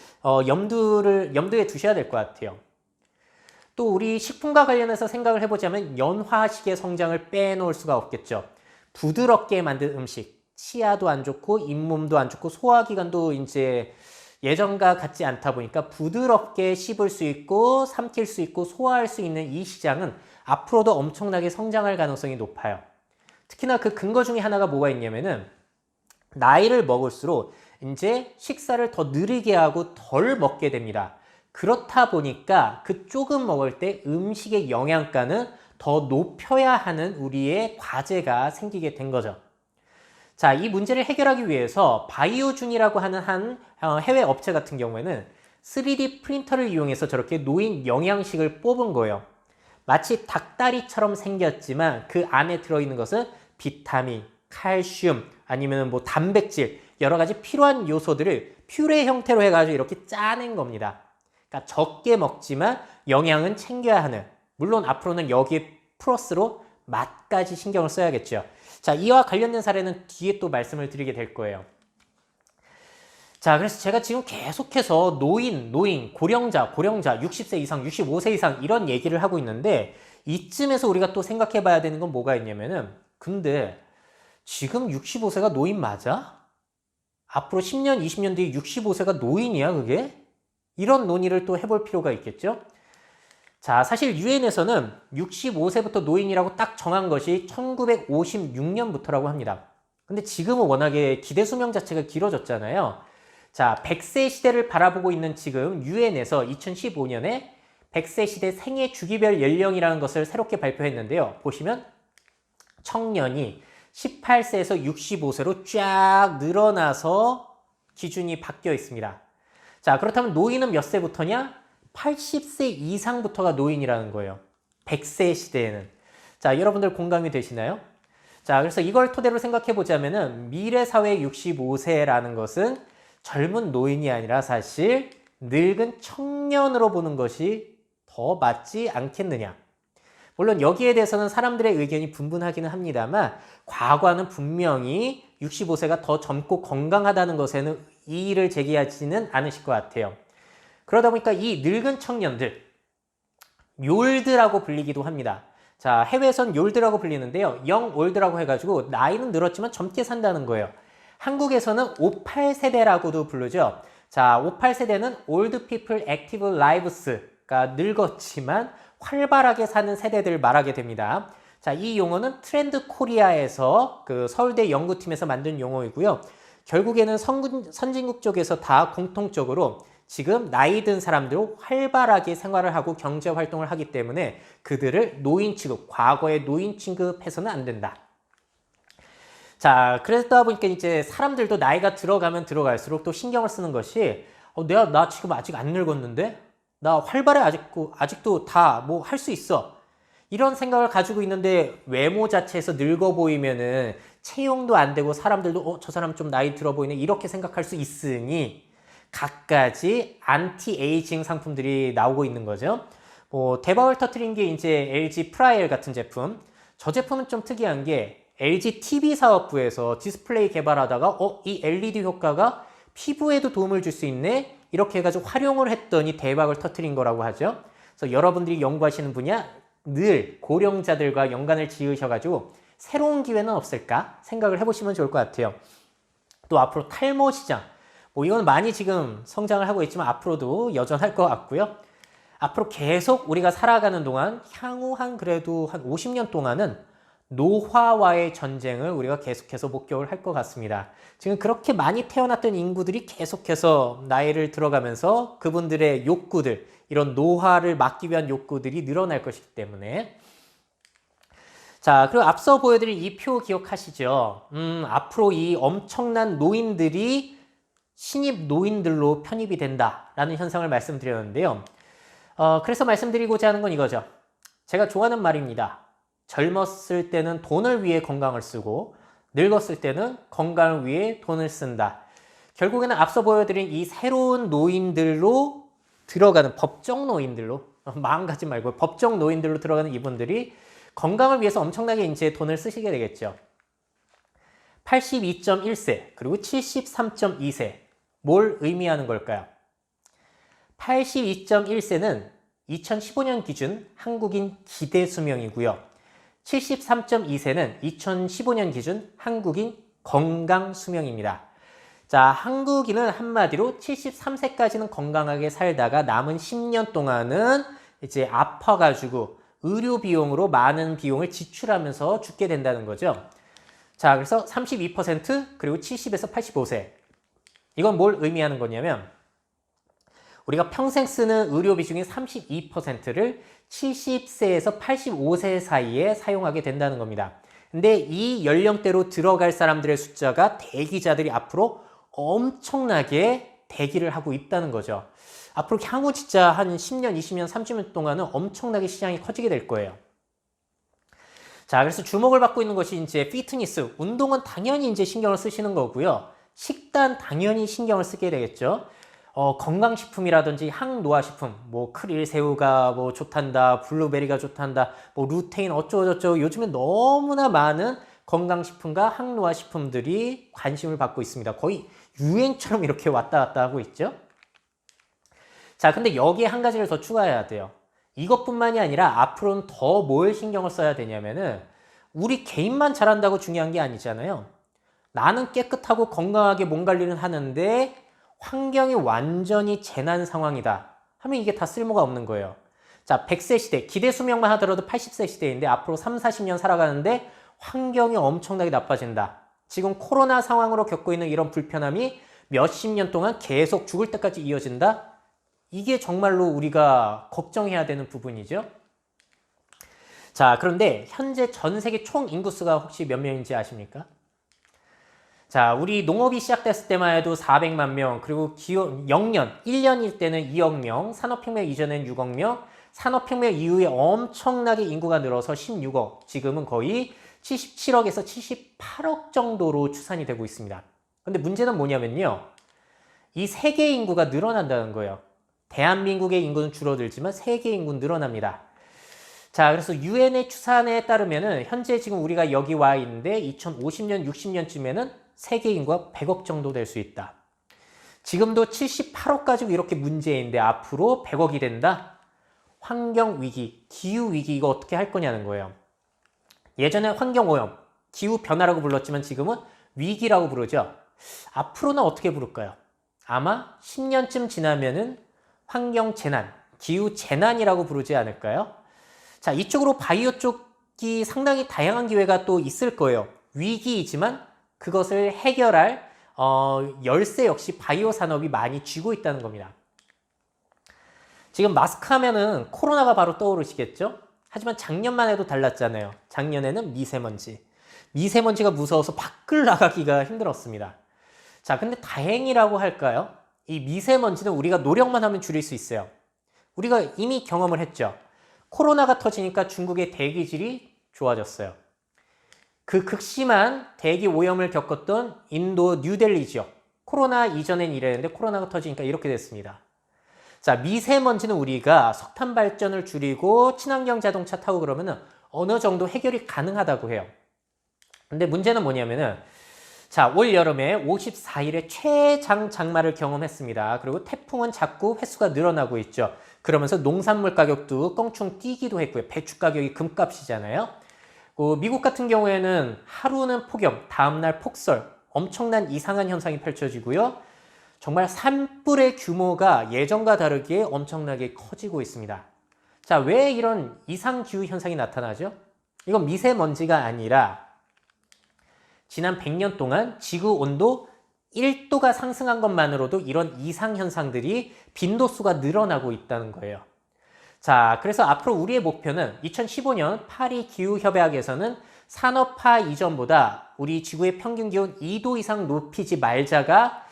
[SPEAKER 1] 염두에 두셔야 될 것 같아요. 또 우리 식품과 관련해서 생각을 해보자면 연화식의 성장을 빼놓을 수가 없겠죠. 부드럽게 만든 음식, 치아도 안 좋고 잇몸도 안 좋고 소화기관도 이제 예전과 같지 않다 보니까 부드럽게 씹을 수 있고 삼킬 수 있고 소화할 수 있는 이 시장은 앞으로도 엄청나게 성장할 가능성이 높아요. 특히나 그 근거 중에 하나가 뭐가 있냐면은 나이를 먹을수록 이제 식사를 더 느리게 하고 덜 먹게 됩니다. 그렇다 보니까 그 조금 먹을 때 음식의 영양가는 더 높여야 하는 우리의 과제가 생기게 된 거죠. 자, 이 문제를 해결하기 위해서 바이오준이라고 하는 한 해외 업체 같은 경우에는 3D 프린터를 이용해서 저렇게 노인 영양식을 뽑은 거예요. 마치 닭다리처럼 생겼지만 그 안에 들어있는 것은 비타민, 칼슘, 아니면 뭐 단백질, 여러 가지 필요한 요소들을 퓨레 형태로 해가지고 이렇게 짜낸 겁니다. 그러니까 적게 먹지만 영양은 챙겨야 하는, 물론 앞으로는 여기에 플러스로 맛까지 신경을 써야겠죠. 자, 이와 관련된 사례는 뒤에 또 말씀을 드리게 될 거예요. 자, 그래서 제가 지금 계속해서 노인, 고령자, 60세 이상, 65세 이상 이런 얘기를 하고 있는데 이쯤에서 우리가 또 생각해 봐야 되는 건 뭐가 있냐면은 근데 지금 65세가 노인 맞아? 앞으로 10년, 20년 뒤에 65세가 노인이야, 그게? 이런 논의를 또 해볼 필요가 있겠죠? 자, 사실 유엔에서는 65세부터 노인이라고 딱 정한 것이 1956년부터라고 합니다. 근데 지금은 워낙에 기대 수명 자체가 길어졌잖아요. 자, 100세 시대를 바라보고 있는 지금 유엔에서 2015년에 100세 시대 생애 주기별 연령이라는 것을 새롭게 발표했는데요. 보시면 청년이 18세에서 65세로 쫙 늘어나서 기준이 바뀌어 있습니다. 자, 그렇다면 노인은 몇 세부터냐? 80세 이상부터가 노인이라는 거예요. 100세 시대에는. 자, 여러분들 공감이 되시나요? 자, 그래서 이걸 토대로 생각해 보자면은 미래 사회 65세라는 것은 젊은 노인이 아니라 사실 늙은 청년으로 보는 것이 더 맞지 않겠느냐. 물론 여기에 대해서는 사람들의 의견이 분분하기는 합니다만 과거와는 분명히 65세가 더 젊고 건강하다는 것에는 이의를 제기하지는 않으실 것 같아요. 그러다 보니까 이 늙은 청년들, 욜드라고 불리기도 합니다. 자, 해외에선 욜드라고 불리는데요. 영올드라고 해가지고 나이는 늘었지만 젊게 산다는 거예요. 한국에서는 58세대라고도 부르죠. 자, 58세대는 Old People Active Lives가 늙었지만 활발하게 사는 세대들을 말하게 됩니다. 자, 이 용어는 트렌드 코리아에서 그 서울대 연구팀에서 만든 용어이고요. 결국에는 선진국 쪽에서 다 공통적으로 지금 나이 든 사람들로 활발하게 생활을 하고 경제 활동을 하기 때문에 그들을 노인 취급, 과거의 노인 취급해서는 안 된다. 자, 그러다 보니까 이제 사람들도 나이가 들어가면 들어갈수록 또 신경을 쓰는 것이 나 지금 아직 안 늙었는데? 나 활발해 아직도 다 뭐 할 수 있어. 이런 생각을 가지고 있는데 외모 자체에서 늙어 보이면은 채용도 안 되고 사람들도 저 사람 좀 나이 들어 보이네 이렇게 생각할 수 있으니 갖가지 안티 에이징 상품들이 나오고 있는 거죠. 뭐 대박을 터뜨린 게 이제 LG 프라이엘 같은 제품. 저 제품은 좀 특이한 게 LG TV 사업부에서 디스플레이 개발하다가 이 LED 효과가 피부에도 도움을 줄 수 있네 이렇게 해가지고 활용을 했더니 대박을 터뜨린 거라고 하죠. 그래서 여러분들이 연구하시는 분야 늘 고령자들과 연관을 지으셔가지고 새로운 기회는 없을까 생각을 해보시면 좋을 것 같아요. 또 앞으로 탈모 시장 뭐 이건 많이 지금 성장을 하고 있지만 앞으로도 여전할 것 같고요. 앞으로 계속 우리가 살아가는 동안 향후 그래도 한 50년 동안은 노화와의 전쟁을 우리가 계속해서 목격을 할 것 같습니다. 지금 그렇게 많이 태어났던 인구들이 계속해서 나이를 들어가면서 그분들의 욕구들, 이런 노화를 막기 위한 욕구들이 늘어날 것이기 때문에 자, 그리고 앞서 보여드린 이 표 기억하시죠? 앞으로 이 엄청난 노인들이 신입 노인들로 편입이 된다라는 현상을 말씀드렸는데요. 그래서 말씀드리고자 하는 건 이거죠. 제가 좋아하는 말입니다. 젊었을 때는 돈을 위해 건강을 쓰고 늙었을 때는 건강을 위해 돈을 쓴다. 결국에는 앞서 보여드린 이 새로운 노인들로 들어가는 법정 노인들로 마음 갖지 말고 법정 노인들로 들어가는 이분들이 건강을 위해서 엄청나게 이제 돈을 쓰시게 되겠죠. 82.1세 그리고 73.2세 뭘 의미하는 걸까요? 82.1세는 2015년 기준 한국인 기대 수명이고요. 73.2세는 2015년 기준 한국인 건강 수명입니다. 자, 한국인은 한마디로 73세까지는 건강하게 살다가 남은 10년 동안은 이제 아파가지고 의료 비용으로 많은 비용을 지출하면서 죽게 된다는 거죠. 자, 그래서 32% 그리고 70에서 85세. 이건 뭘 의미하는 거냐면 우리가 평생 쓰는 의료비 중에 32%를 70세에서 85세 사이에 사용하게 된다는 겁니다. 근데 이 연령대로 들어갈 사람들의 숫자가 대기자들이 앞으로 엄청나게 대기를 하고 있다는 거죠. 앞으로 향후 진짜 한 10년, 20년, 30년 동안은 엄청나게 시장이 커지게 될 거예요. 자, 그래서 주목을 받고 있는 것이 이제 피트니스, 운동은 당연히 이제 신경을 쓰시는 거고요. 식단 당연히 신경을 쓰게 되겠죠. 건강식품이라든지 항노화식품, 뭐 크릴새우가 뭐 좋단다, 블루베리가 좋단다, 뭐 루테인 어쩌고저쩌고 요즘에 너무나 많은 건강식품과 항노화식품들이 관심을 받고 있습니다. 거의 유행처럼 이렇게 왔다 갔다 하고 있죠. 자, 근데 여기에 한 가지를 더 추가해야 돼요. 이것뿐만이 아니라 앞으로는 더 뭘 신경을 써야 되냐면은 우리 개인만 잘한다고 중요한 게 아니잖아요. 나는 깨끗하고 건강하게 몸 관리는 하는데 환경이 완전히 재난 상황이다 하면 이게 다 쓸모가 없는 거예요. 자, 100세 시대, 기대 수명만 하더라도 80세 시대인데 앞으로 3, 40년 살아가는데 환경이 엄청나게 나빠진다. 지금 코로나 상황으로 겪고 있는 이런 불편함이 몇십 년 동안 계속 죽을 때까지 이어진다? 이게 정말로 우리가 걱정해야 되는 부분이죠. 자, 그런데 현재 전 세계 총 인구수가 혹시 몇 명인지 아십니까? 자, 우리 농업이 시작됐을 때만 해도 400만 명, 그리고 0년, 1년일 때는 2억 명, 산업혁명 이전엔 6억 명, 산업혁명 이후에 엄청나게 인구가 늘어서 16억, 지금은 거의 77억에서 78억 정도로 추산이 되고 있습니다. 근데 문제는 뭐냐면요. 이 세계 인구가 늘어난다는 거예요. 대한민국의 인구는 줄어들지만 세계 인구는 늘어납니다. 자, 그래서 유엔의 추산에 따르면은 현재 지금 우리가 여기 와 있는데 2050년, 60년쯤에는 세계 인구가 100억 정도 될 수 있다. 지금도 78억 가지고 이렇게 문제인데 앞으로 100억이 된다? 환경위기, 기후위기 이거 어떻게 할 거냐는 거예요. 예전에 환경오염, 기후변화라고 불렀지만 지금은 위기라고 부르죠. 앞으로는 어떻게 부를까요? 아마 10년쯤 지나면은 환경재난, 기후재난이라고 부르지 않을까요? 자, 이쪽으로 바이오 쪽이 상당히 다양한 기회가 또 있을 거예요. 위기이지만 그것을 해결할 열쇠 역시 바이오 산업이 많이 쥐고 있다는 겁니다. 지금 마스크 하면은 코로나가 바로 떠오르시겠죠? 하지만 작년만 해도 달랐잖아요. 작년에는 미세먼지. 미세먼지가 무서워서 밖을 나가기가 힘들었습니다. 자, 근데 다행이라고 할까요? 이 미세먼지는 우리가 노력만 하면 줄일 수 있어요. 우리가 이미 경험을 했죠. 코로나가 터지니까 중국의 대기질이 좋아졌어요. 그 극심한 대기 오염을 겪었던 인도 뉴델리 지역. 코로나 이전엔 이랬는데 코로나가 터지니까 이렇게 됐습니다. 자, 미세먼지는 우리가 석탄 발전을 줄이고 친환경 자동차 타고 그러면은 어느 정도 해결이 가능하다고 해요. 근데 문제는 뭐냐면은 자, 올 여름에 54일에 최장 장마를 경험했습니다. 그리고 태풍은 자꾸 횟수가 늘어나고 있죠. 그러면서 농산물 가격도 껑충 뛰기도 했고요. 배추 가격이 금값이잖아요. 미국 같은 경우에는 하루는 폭염, 다음날 폭설, 엄청난 이상한 현상이 펼쳐지고요. 정말 산불의 규모가 예전과 다르게 엄청나게 커지고 있습니다. 자, 왜 이런 이상기후 현상이 나타나죠? 이건 미세먼지가 아니라 지난 100년 동안 지구 온도 1도가 상승한 것만으로도 이런 이상 현상들이 빈도수가 늘어나고 있다는 거예요. 자, 그래서 앞으로 우리의 목표는 2015년 파리 기후협약에서는 산업화 이전보다 우리 지구의 평균 기온 2도 이상 높이지 말자가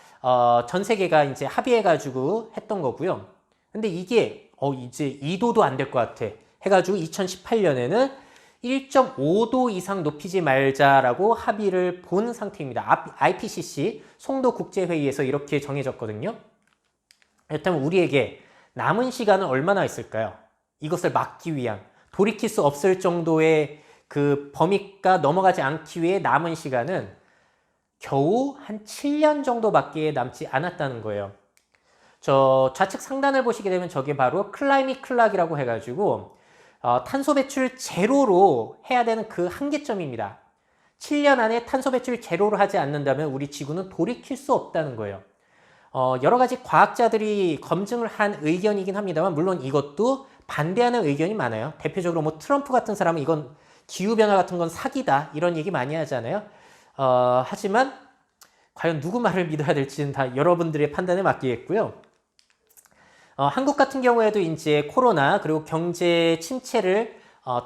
[SPEAKER 1] 전 세계가 이제 합의해가지고 했던 거고요. 근데 이게 이제 2도도 안 될 것 같아 해가지고 2018년에는 1.5도 이상 높이지 말자라고 합의를 본 상태입니다. IPCC 송도 국제회의에서 이렇게 정해졌거든요. 그렇다면 우리에게 남은 시간은 얼마나 있을까요? 이것을 막기 위한, 돌이킬 수 없을 정도의 그 범위가 넘어가지 않기 위해 남은 시간은 겨우 한 7년 정도밖에 남지 않았다는 거예요. 저 좌측 상단을 보시게 되면 저게 바로 클라이밋 클락이라고 해가지고 탄소 배출 제로로 해야 되는 그 한계점입니다. 7년 안에 탄소 배출 제로를 하지 않는다면 우리 지구는 돌이킬 수 없다는 거예요. 여러 가지 과학자들이 검증을 한 의견이긴 합니다만 물론 이것도 반대하는 의견이 많아요. 대표적으로 뭐 트럼프 같은 사람은 이건 기후변화 같은 건 사기다 이런 얘기 많이 하잖아요. 하지만 과연 누구 말을 믿어야 될지는 다 여러분들의 판단에 맡기겠고요. 한국 같은 경우에도 이제 코로나 그리고 경제 침체를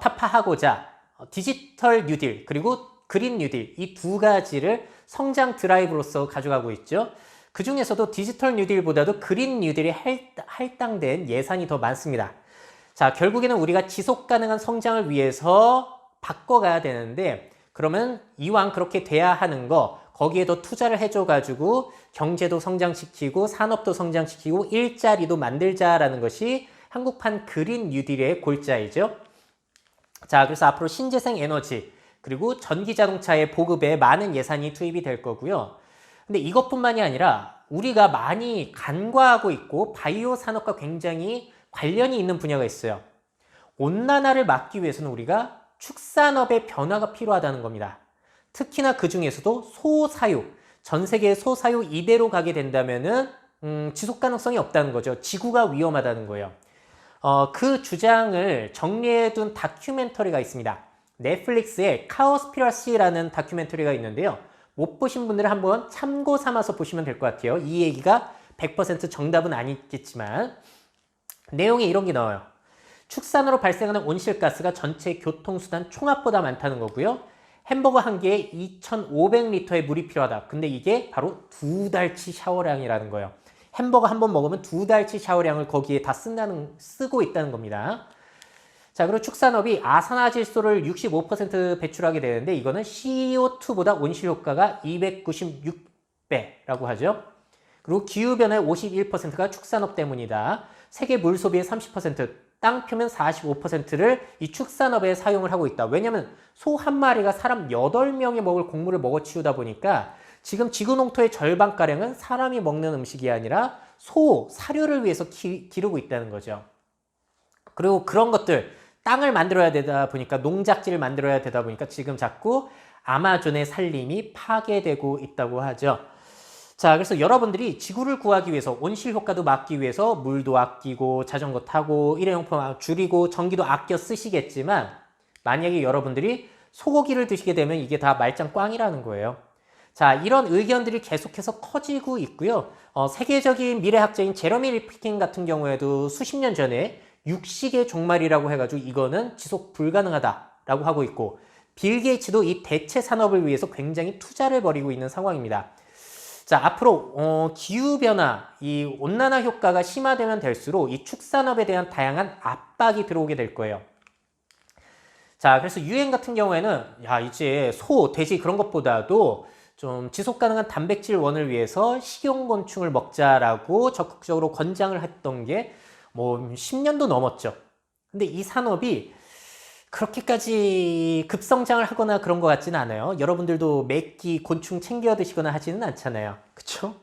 [SPEAKER 1] 타파하고자 디지털 뉴딜 그리고 그린 뉴딜 이 두 가지를 성장 드라이브로서 가져가고 있죠. 그 중에서도 디지털 뉴딜보다도 그린 뉴딜이 할당된 예산이 더 많습니다. 자, 결국에는 우리가 지속 가능한 성장을 위해서 바꿔가야 되는데 그러면 이왕 그렇게 돼야 하는 거 거기에 더 투자를 해줘가지고 경제도 성장시키고 산업도 성장시키고 일자리도 만들자라는 것이 한국판 그린 뉴딜의 골자이죠. 자, 그래서 앞으로 신재생 에너지 그리고 전기 자동차의 보급에 많은 예산이 투입이 될 거고요. 근데 이것뿐만이 아니라 우리가 많이 간과하고 있고 바이오 산업과 굉장히 관련이 있는 분야가 있어요. 온난화를 막기 위해서는 우리가 축산업의 변화가 필요하다는 겁니다. 특히나 그 중에서도 소사육, 전 세계의 소사육 이대로 가게 된다면은 지속 가능성이 없다는 거죠. 지구가 위험하다는 거예요. 그 주장을 정리해둔 다큐멘터리가 있습니다. 넷플릭스에 카오스피러시라는 다큐멘터리가 있는데요. 못 보신 분들은 한번 참고 삼아서 보시면 될 것 같아요. 이 얘기가 100% 정답은 아니겠지만 내용에 이런 게 나와요. 축산으로 발생하는 온실가스가 전체 교통수단 총합보다 많다는 거고요. 햄버거 한 개에 2,500리터의 물이 필요하다. 근데 이게 바로 2달치 샤워량이라는 거예요. 햄버거 한 번 먹으면 2달치 샤워량을 거기에 다 쓰고 있다는 겁니다. 자, 그리고 축산업이 아산화질소를 65% 배출하게 되는데 이거는 CO2보다 온실 효과가 296배라고 하죠. 그리고 기후변화의 51%가 축산업 때문이다. 세계 물 소비의 30%, 땅 표면 45%를 이 축산업에 사용을 하고 있다. 왜냐하면 소 한 마리가 사람 8명이 먹을 곡물을 먹어치우다 보니까 지금 지구 농토의 절반가량은 사람이 먹는 음식이 아니라 소, 사료를 위해서 기르고 있다는 거죠. 그리고 그런 것들, 땅을 만들어야 되다 보니까 농작지를 만들어야 되다 보니까 지금 자꾸 아마존의 산림이 파괴되고 있다고 하죠. 자, 그래서 여러분들이 지구를 구하기 위해서 온실 효과도 막기 위해서 물도 아끼고 자전거 타고 일회용품 줄이고 전기도 아껴 쓰시겠지만 만약에 여러분들이 소고기를 드시게 되면 이게 다 말짱 꽝이라는 거예요. 자, 이런 의견들이 계속해서 커지고 있고요. 세계적인 미래학자인 제러미 리프킨 같은 경우에도 수십 년 전에 육식의 종말이라고 해가지고 이거는 지속 불가능하다라고 하고 있고 빌 게이츠도 이 대체 산업을 위해서 굉장히 투자를 벌이고 있는 상황입니다. 자, 앞으로 기후변화, 이 온난화 효과가 심화되면 될수록 이 축산업에 대한 다양한 압박이 들어오게 될 거예요. 자, 그래서 유엔 같은 경우에는 야, 이제 소, 돼지 그런 것보다도 좀 지속 가능한 단백질원을 위해서 식용곤충을 먹자라고 적극적으로 권장을 했던 게 뭐 10년도 넘었죠. 근데 이 산업이 그렇게까지 급성장을 하거나 그런 것 같지는 않아요. 여러분들도 매끼 곤충 챙겨 드시거나 하지는 않잖아요. 그쵸?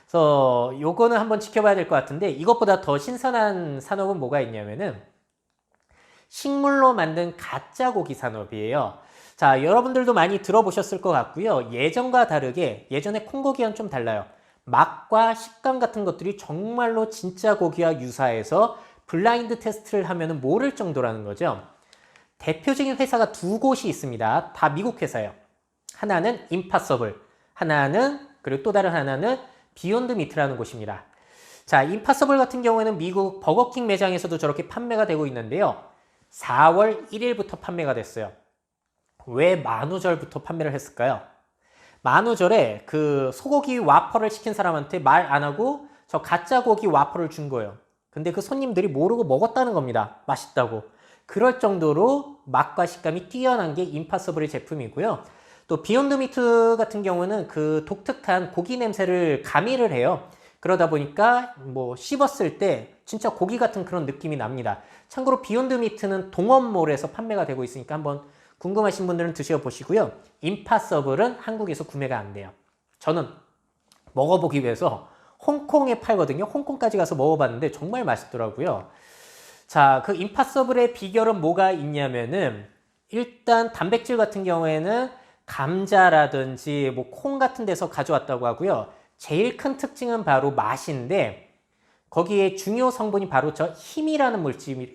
[SPEAKER 1] 그래서 요거는 한번 지켜봐야 될 것 같은데, 이것보다 더 신선한 산업은 뭐가 있냐면은 식물로 만든 가짜 고기 산업이에요. 자, 여러분들도 많이 들어보셨을 것 같고요. 예전과 다르게 예전에 콩고기와는 좀 달라요. 맛과 식감 같은 것들이 정말로 진짜 고기와 유사해서 블라인드 테스트를 하면 모를 정도라는 거죠. 대표적인 회사가 두 곳이 있습니다. 다 미국 회사예요. 하나는 임파서블, 그리고 또 다른 하나는 비욘드 미트라는 곳입니다. 자, 임파서블 같은 경우에는 미국 버거킹 매장에서도 저렇게 판매가 되고 있는데요. 4월 1일부터 판매가 됐어요. 왜 만우절부터 판매를 했을까요? 만우절에 그 소고기 와퍼를 시킨 사람한테 말 안 하고 저 가짜 고기 와퍼를 준 거예요. 근데 그 손님들이 모르고 먹었다는 겁니다. 맛있다고. 그럴 정도로 맛과 식감이 뛰어난 게 임파서블의 제품이고요. 또 비욘드 미트 같은 경우는 그 독특한 고기 냄새를 가미를 해요. 그러다 보니까 뭐 씹었을 때 진짜 고기 같은 그런 느낌이 납니다. 참고로 비욘드 미트는 동원몰에서 판매가 되고 있으니까 한번 궁금하신 분들은 드셔보시고요. 임파서블은 한국에서 구매가 안 돼요. 저는 먹어보기 위해서 홍콩에 팔거든요. 홍콩까지 가서 먹어봤는데 정말 맛있더라고요. 자, 그 임파서블의 비결은 뭐가 있냐면은 일단 단백질 같은 경우에는 감자라든지 뭐 콩 같은 데서 가져왔다고 하고요. 제일 큰 특징은 바로 맛인데 거기에 중요 성분이 바로 저 힘이라는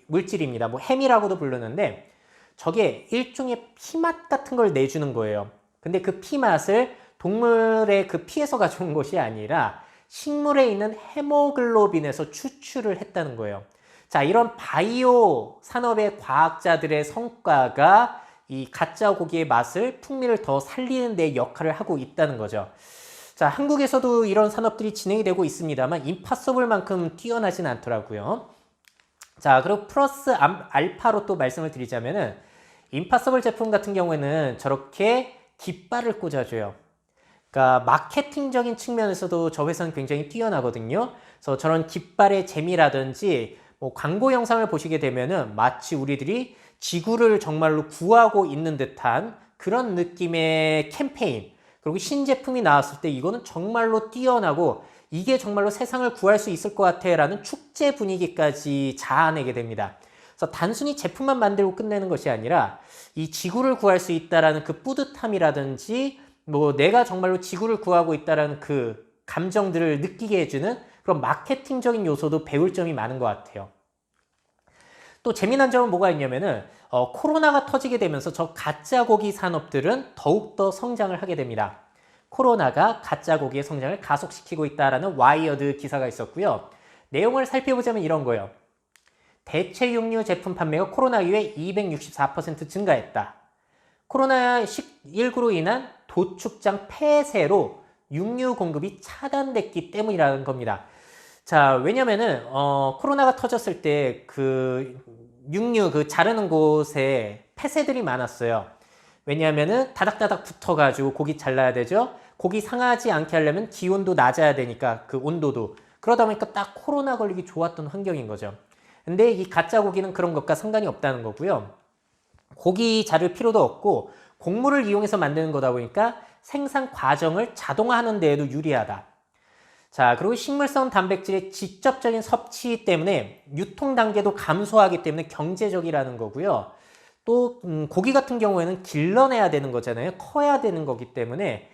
[SPEAKER 1] 물질입니다. 뭐 햄이라고도 부르는데 저게 일종의 피맛 같은 걸 내주는 거예요. 근데 그 피맛을 동물의 그 피에서 가져온 것이 아니라 식물에 있는 헤모글로빈에서 추출을 했다는 거예요. 자, 이런 바이오 산업의 과학자들의 성과가 이 가짜 고기의 맛을, 풍미를 더 살리는 데 역할을 하고 있다는 거죠. 자, 한국에서도 이런 산업들이 진행이 되고 있습니다만 임파서블만큼 뛰어나진 않더라고요. 자, 그리고 플러스 알파로 또 말씀을 드리자면은 임파서블 제품 같은 경우에는 저렇게 깃발을 꽂아줘요. 그러니까 마케팅적인 측면에서도 저 회사는 굉장히 뛰어나거든요. 그래서 저런 깃발의 재미라든지 뭐 광고 영상을 보시게 되면은 마치 우리들이 지구를 정말로 구하고 있는 듯한 그런 느낌의 캠페인, 그리고 신제품이 나왔을 때 이거는 정말로 뛰어나고 이게 정말로 세상을 구할 수 있을 것 같아 라는 축제 분위기까지 자아내게 됩니다. 그래서 단순히 제품만 만들고 끝내는 것이 아니라 이 지구를 구할 수 있다라는 그 뿌듯함이라든지 뭐 내가 정말로 지구를 구하고 있다라는 그 감정들을 느끼게 해주는 그런 마케팅적인 요소도 배울 점이 많은 것 같아요. 또 재미난 점은 뭐가 있냐면은 코로나가 터지게 되면서 저 가짜 고기 산업들은 더욱더 성장을 하게 됩니다. 코로나가 가짜 고기의 성장을 가속시키고 있다라는 와이어드 기사가 있었고요. 내용을 살펴보자면 이런 거예요. 대체 육류 제품 판매가 코로나 이후에 264% 증가했다. 코로나19로 인한 도축장 폐쇄로 육류 공급이 차단됐기 때문이라는 겁니다. 자, 왜냐면은 코로나가 터졌을 때 그 육류 그 자르는 곳에 폐쇄들이 많았어요. 왜냐하면은 다닥다닥 붙어가지고 고기 잘라야 되죠. 고기 상하지 않게 하려면 기온도 낮아야 되니까 그 온도도. 그러다 보니까 딱 코로나 걸리기 좋았던 환경인 거죠. 근데 이 가짜 고기는 그런 것과 상관이 없다는 거고요. 고기 자를 필요도 없고 곡물을 이용해서 만드는 거다 보니까 생산 과정을 자동화하는 데에도 유리하다. 자, 그리고 식물성 단백질의 직접적인 섭취 때문에 유통 단계도 감소하기 때문에 경제적이라는 거고요. 또 고기 같은 경우에는 길러내야 되는 거잖아요. 커야 되는 거기 때문에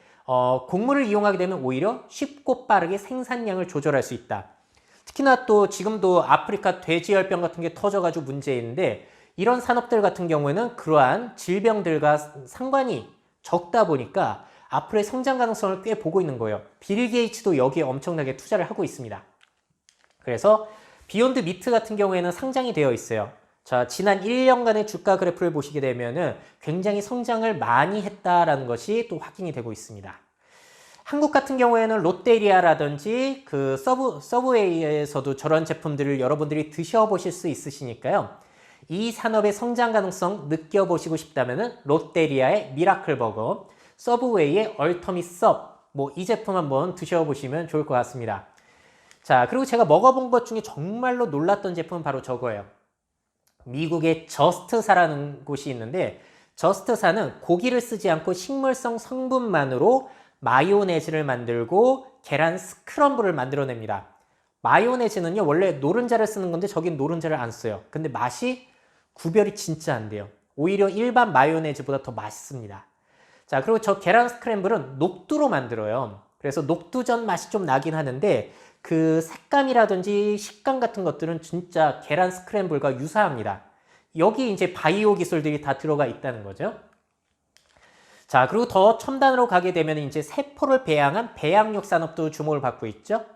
[SPEAKER 1] 곡물을 이용하게 되면 오히려 쉽고 빠르게 생산량을 조절할 수 있다. 특히나 또 지금도 아프리카 돼지열병 같은 게 터져가지고 문제인데 이런 산업들 같은 경우에는 그러한 질병들과 상관이 적다 보니까 앞으로의 성장 가능성을 꽤 보고 있는 거예요. 빌 게이츠도 여기에 엄청나게 투자를 하고 있습니다. 그래서 비욘드 미트 같은 경우에는 상장이 되어 있어요. 자, 지난 1년간의 주가 그래프를 보시게 되면은 굉장히 성장을 많이 했다라는 것이 또 확인이 되고 있습니다. 한국 같은 경우에는 롯데리아라든지 그 서브웨이에서도 저런 제품들을 여러분들이 드셔보실 수 있으시니까요. 이 산업의 성장 가능성 느껴보시고 싶다면은 롯데리아의 미라클버거, 서브웨이의 얼터미 섭, 뭐 이 제품 한번 드셔보시면 좋을 것 같습니다. 자, 그리고 제가 먹어본 것 중에 정말로 놀랐던 제품은 바로 저거예요. 미국의 저스트사라는 곳이 있는데 저스트사는 고기를 쓰지 않고 식물성 성분만으로 마요네즈를 만들고 계란 스크럼블을 만들어냅니다. 마요네즈는요 원래 노른자를 쓰는 건데 저긴 노른자를 안 써요. 근데 맛이 구별이 진짜 안 돼요. 오히려 일반 마요네즈보다 더 맛있습니다. 자, 그리고 저 계란 스크램블은 녹두로 만들어요. 그래서 녹두전 맛이 좀 나긴 하는데 그 색감이라든지 식감 같은 것들은 진짜 계란 스크램블과 유사합니다. 여기 이제 바이오 기술들이 다 들어가 있다는 거죠. 자, 그리고 더 첨단으로 가게 되면 이제 세포를 배양한 배양육 산업도 주목을 받고 있죠.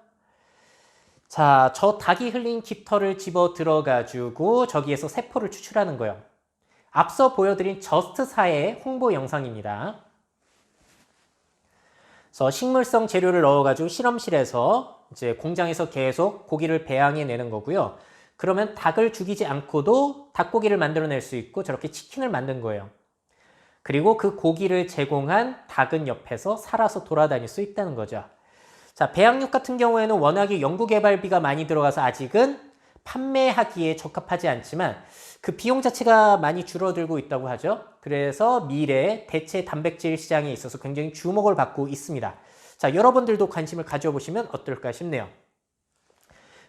[SPEAKER 1] 자, 저 닭이 흘린 깃털을 집어 들어가지고 저기에서 세포를 추출하는 거예요. 앞서 보여드린 저스트사의 홍보 영상입니다. 그래서 식물성 재료를 넣어가지고 실험실에서 이제 공장에서 계속 고기를 배양해 내는 거고요. 그러면 닭을 죽이지 않고도 닭고기를 만들어낼 수 있고 저렇게 치킨을 만든 거예요. 그리고 그 고기를 제공한 닭은 옆에서 살아서 돌아다닐 수 있다는 거죠. 자, 배양육 같은 경우에는 워낙에 연구개발비가 많이 들어가서 아직은 판매하기에 적합하지 않지만 그 비용 자체가 많이 줄어들고 있다고 하죠. 그래서 미래 대체 단백질 시장에 있어서 굉장히 주목을 받고 있습니다. 자, 여러분들도 관심을 가져보시면 어떨까 싶네요.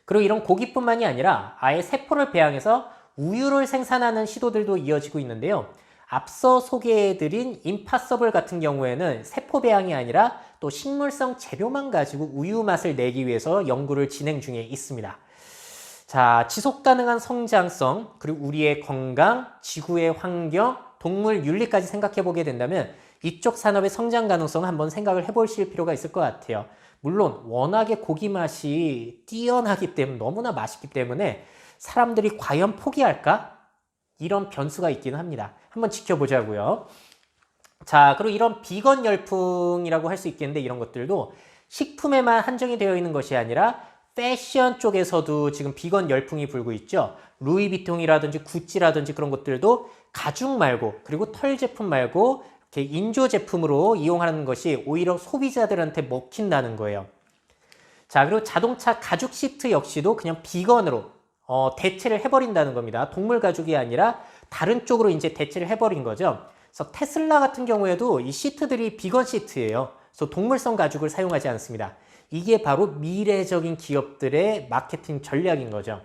[SPEAKER 1] 그리고 이런 고기뿐만이 아니라 아예 세포를 배양해서 우유를 생산하는 시도들도 이어지고 있는데요. 앞서 소개해드린 임파서블 같은 경우에는 세포 배양이 아니라 또 식물성 재료만 가지고 우유 맛을 내기 위해서 연구를 진행 중에 있습니다. 자, 지속 가능한 성장성, 그리고 우리의 건강, 지구의 환경, 동물 윤리까지 생각해 보게 된다면 이쪽 산업의 성장 가능성 한번 생각을 해보실 필요가 있을 것 같아요. 물론 워낙에 고기 맛이 뛰어나기 때문에 너무나 맛있기 때문에 사람들이 과연 포기할까? 이런 변수가 있기는 합니다. 한번 지켜보자고요. 자, 그리고 이런 비건 열풍이라고 할 수 있겠는데 이런 것들도 식품에만 한정이 되어 있는 것이 아니라 패션 쪽에서도 지금 비건 열풍이 불고 있죠. 루이비통이라든지 구찌라든지 그런 것들도 가죽 말고 그리고 털 제품 말고 이렇게 인조 제품으로 이용하는 것이 오히려 소비자들한테 먹힌다는 거예요. 자, 그리고 자동차 가죽 시트 역시도 그냥 비건으로 대체를 해버린다는 겁니다. 동물 가죽이 아니라 다른 쪽으로 이제 대체를 해버린 거죠. 그래서 테슬라 같은 경우에도 이 시트들이 비건 시트예요. 그래서 동물성 가죽을 사용하지 않습니다. 이게 바로 미래적인 기업들의 마케팅 전략인 거죠.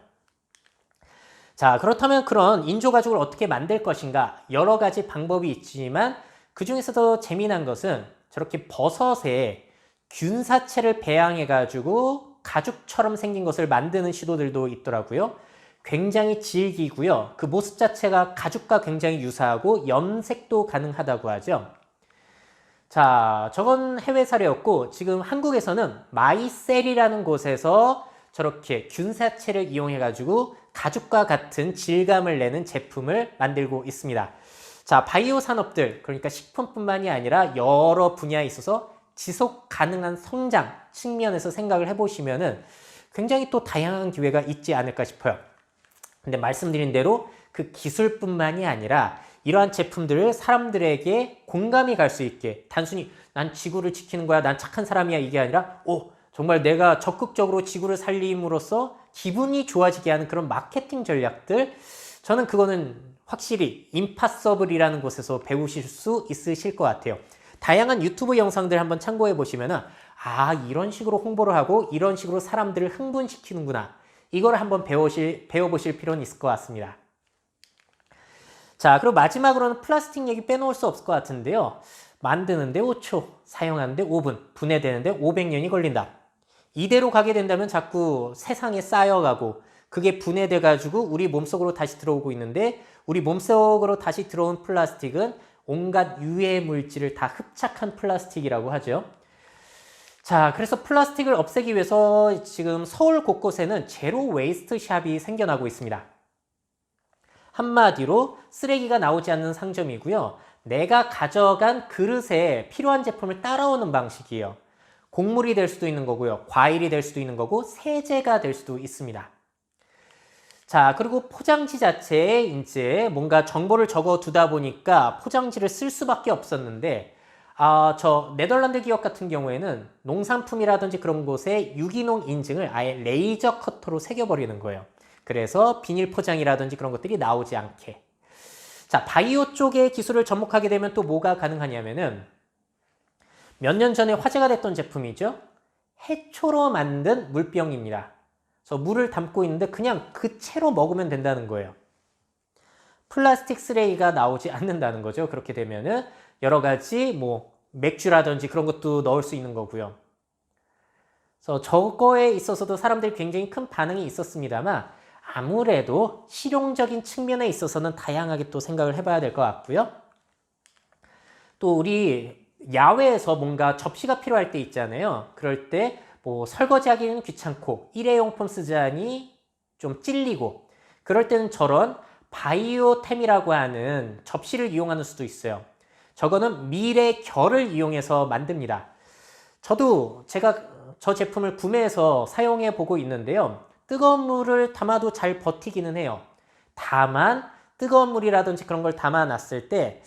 [SPEAKER 1] 자, 그렇다면 그런 인조 가죽을 어떻게 만들 것인가? 여러 가지 방법이 있지만 그 중에서도 재미난 것은 저렇게 버섯에 균사체를 배양해 가지고 가죽처럼 생긴 것을 만드는 시도들도 있더라고요. 굉장히 질기고요. 그 모습 자체가 가죽과 굉장히 유사하고 염색도 가능하다고 하죠. 자, 저건 해외 사례였고 지금 한국에서는 마이셀이라는 곳에서 저렇게 균사체를 이용해 가지고 가죽과 같은 질감을 내는 제품을 만들고 있습니다. 자, 바이오 산업들, 그러니까 식품뿐만이 아니라 여러 분야에 있어서 지속 가능한 성장 측면에서 생각을 해보시면은 굉장히 또 다양한 기회가 있지 않을까 싶어요. 근데 말씀드린 대로 그 기술뿐만이 아니라 이러한 제품들을 사람들에게 공감이 갈 수 있게 단순히 난 지구를 지키는 거야, 난 착한 사람이야 이게 아니라 정말 내가 적극적으로 지구를 살림으로써 기분이 좋아지게 하는 그런 마케팅 전략들, 저는 그거는 확실히 임파서블이라는 곳에서 배우실 수 있으실 것 같아요. 다양한 유튜브 영상들 한번 참고해 보시면은 이런 식으로 홍보를 하고 이런 식으로 사람들을 흥분시키는구나, 이걸 한번 배워보실 필요는 있을 것 같습니다. 자, 그리고 마지막으로는 플라스틱 얘기 빼놓을 수 없을 것 같은데요. 만드는데 5초, 사용하는데 5분, 분해되는데 500년이 걸린다. 이대로 가게 된다면 자꾸 세상에 쌓여가고 그게 분해돼가지고 우리 몸속으로 다시 들어오고 있는데, 우리 몸속으로 다시 들어온 플라스틱은 온갖 유해 물질을 다 흡착한 플라스틱이라고 하죠. 자, 그래서 플라스틱을 없애기 위해서 지금 서울 곳곳에는 제로 웨이스트 샵이 생겨나고 있습니다. 한마디로 쓰레기가 나오지 않는 상점이고요. 내가 가져간 그릇에 필요한 제품을 따라오는 방식이에요. 곡물이 될 수도 있는 거고요. 과일이 될 수도 있는 거고 세제가 될 수도 있습니다. 자, 그리고 포장지 자체에 이제 뭔가 정보를 적어 두다 보니까 포장지를 쓸 수밖에 없었는데 저 네덜란드 기업 같은 경우에는 농산품이라든지 그런 곳에 유기농 인증을 아예 레이저 커터로 새겨버리는 거예요. 그래서 비닐 포장이라든지 그런 것들이 나오지 않게. 자, 바이오 쪽의 기술을 접목하게 되면 또 뭐가 가능하냐면은 몇 년 전에 화제가 됐던 제품이죠. 해초로 만든 물병입니다. 그래서 물을 담고 있는데 그냥 그 채로 먹으면 된다는 거예요. 플라스틱 쓰레기가 나오지 않는다는 거죠. 그렇게 되면은 여러 가지 뭐 맥주라든지 그런 것도 넣을 수 있는 거고요. 그래서 저거에 있어서도 사람들이 굉장히 큰 반응이 있었습니다만 아무래도 실용적인 측면에 있어서는 다양하게 또 생각을 해봐야 될 것 같고요. 또 우리 야외에서 뭔가 접시가 필요할 때 있잖아요. 그럴 때 뭐 설거지하기는 귀찮고 일회용품 쓰자니 좀 찔리고 그럴 때는 저런 바이오템이라고 하는 접시를 이용하는 수도 있어요. 저거는 밀의 결을 이용해서 만듭니다. 저도 제가 저 제품을 구매해서 사용해 보고 있는데요. 뜨거운 물을 담아도 잘 버티기는 해요. 다만 뜨거운 물이라든지 그런 걸 담아놨을 때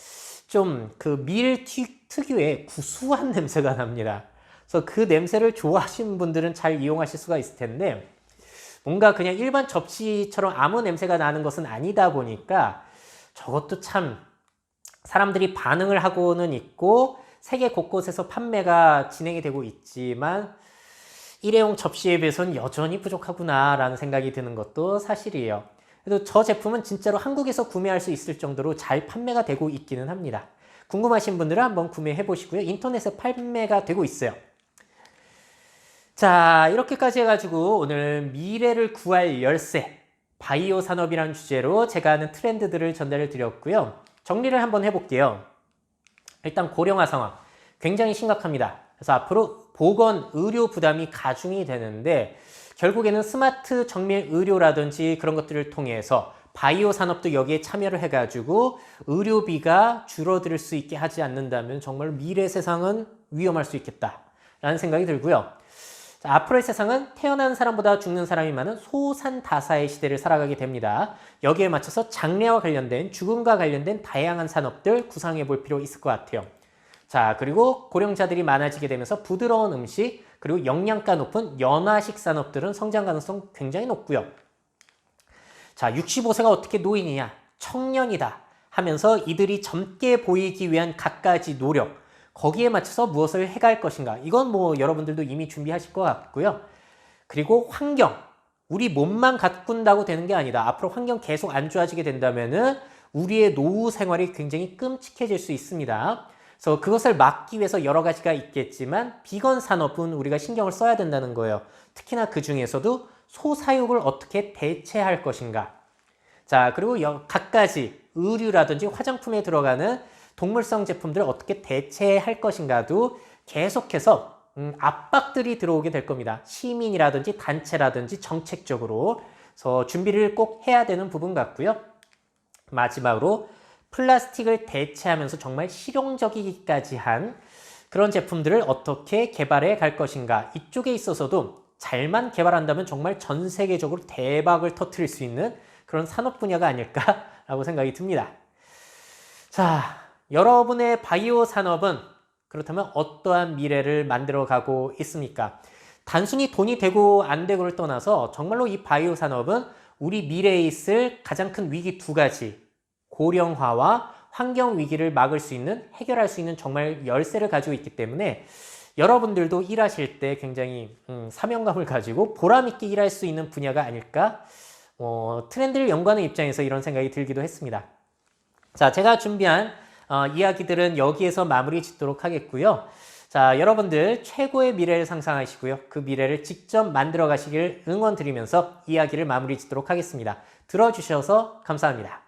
[SPEAKER 1] 좀 그 밀 특유의 구수한 냄새가 납니다. 그래서 그 냄새를 좋아하시는 분들은 잘 이용하실 수가 있을 텐데 뭔가 그냥 일반 접시처럼 아무 냄새가 나는 것은 아니다 보니까 저것도 참 사람들이 반응을 하고는 있고 세계 곳곳에서 판매가 진행이 되고 있지만 일회용 접시에 비해서는 여전히 부족하구나 라는 생각이 드는 것도 사실이에요. 그래도 저 제품은 진짜로 한국에서 구매할 수 있을 정도로 잘 판매가 되고 있기는 합니다. 궁금하신 분들은 한번 구매해 보시고요. 인터넷에 판매가 되고 있어요. 자, 이렇게까지 해가지고 오늘 미래를 구할 열쇠, 바이오 산업이라는 주제로 제가 아는 트렌드들을 전달해 드렸고요. 정리를 한번 해볼게요. 일단 고령화 상황 굉장히 심각합니다. 그래서 앞으로 보건, 의료 부담이 가중이 되는데 결국에는 스마트 정밀 의료라든지 그런 것들을 통해서 바이오 산업도 여기에 참여를 해가지고 의료비가 줄어들 수 있게 하지 않는다면 정말 미래 세상은 위험할 수 있겠다라는 생각이 들고요. 자, 앞으로의 세상은 태어난 사람보다 죽는 사람이 많은 소산다사의 시대를 살아가게 됩니다. 여기에 맞춰서 장래와 관련된 죽음과 관련된 다양한 산업들 구상해 볼 필요 있을 것 같아요. 자, 그리고 고령자들이 많아지게 되면서 부드러운 음식 그리고 영양가 높은 연화식 산업들은 성장 가능성 굉장히 높고요. 자, 65세가 어떻게 노인이냐, 청년이다 하면서 이들이 젊게 보이기 위한 갖가지 노력 거기에 맞춰서 무엇을 해갈 것인가 이건 뭐 여러분들도 이미 준비하실 것 같고요. 그리고 환경, 우리 몸만 가꾼다고 되는 게 아니다. 앞으로 환경 계속 안 좋아지게 된다면은 우리의 노후 생활이 굉장히 끔찍해질 수 있습니다. 그래서 그것을 막기 위해서 여러 가지가 있겠지만 비건 산업은 우리가 신경을 써야 된다는 거예요. 특히나 그 중에서도 소사육을 어떻게 대체할 것인가. 자, 그리고 갖가지 의류라든지 화장품에 들어가는 동물성 제품들을 어떻게 대체할 것인가도 계속해서 압박들이 들어오게 될 겁니다. 시민이라든지 단체라든지 정책적으로. 그래서 준비를 꼭 해야 되는 부분 같고요. 마지막으로 플라스틱을 대체하면서 정말 실용적이기까지 한 그런 제품들을 어떻게 개발해 갈 것인가. 이쪽에 있어서도 잘만 개발한다면 정말 전 세계적으로 대박을 터뜨릴 수 있는 그런 산업 분야가 아닐까라고 생각이 듭니다. 자, 여러분의 바이오 산업은 그렇다면 어떠한 미래를 만들어가고 있습니까? 단순히 돈이 되고 안 되고를 떠나서 정말로 이 바이오 산업은 우리 미래에 있을 가장 큰 위기 두 가지, 고령화와 환경 위기를 막을 수 있는, 해결할 수 있는 정말 열쇠를 가지고 있기 때문에 여러분들도 일하실 때 굉장히 사명감을 가지고 보람있게 일할 수 있는 분야가 아닐까? 트렌드를 연구하는 입장에서 이런 생각이 들기도 했습니다. 자, 제가 준비한 이야기들은 여기에서 마무리 짓도록 하겠고요. 자, 여러분들 최고의 미래를 상상하시고요. 그 미래를 직접 만들어 가시길 응원드리면서 이야기를 마무리 짓도록 하겠습니다. 들어주셔서 감사합니다.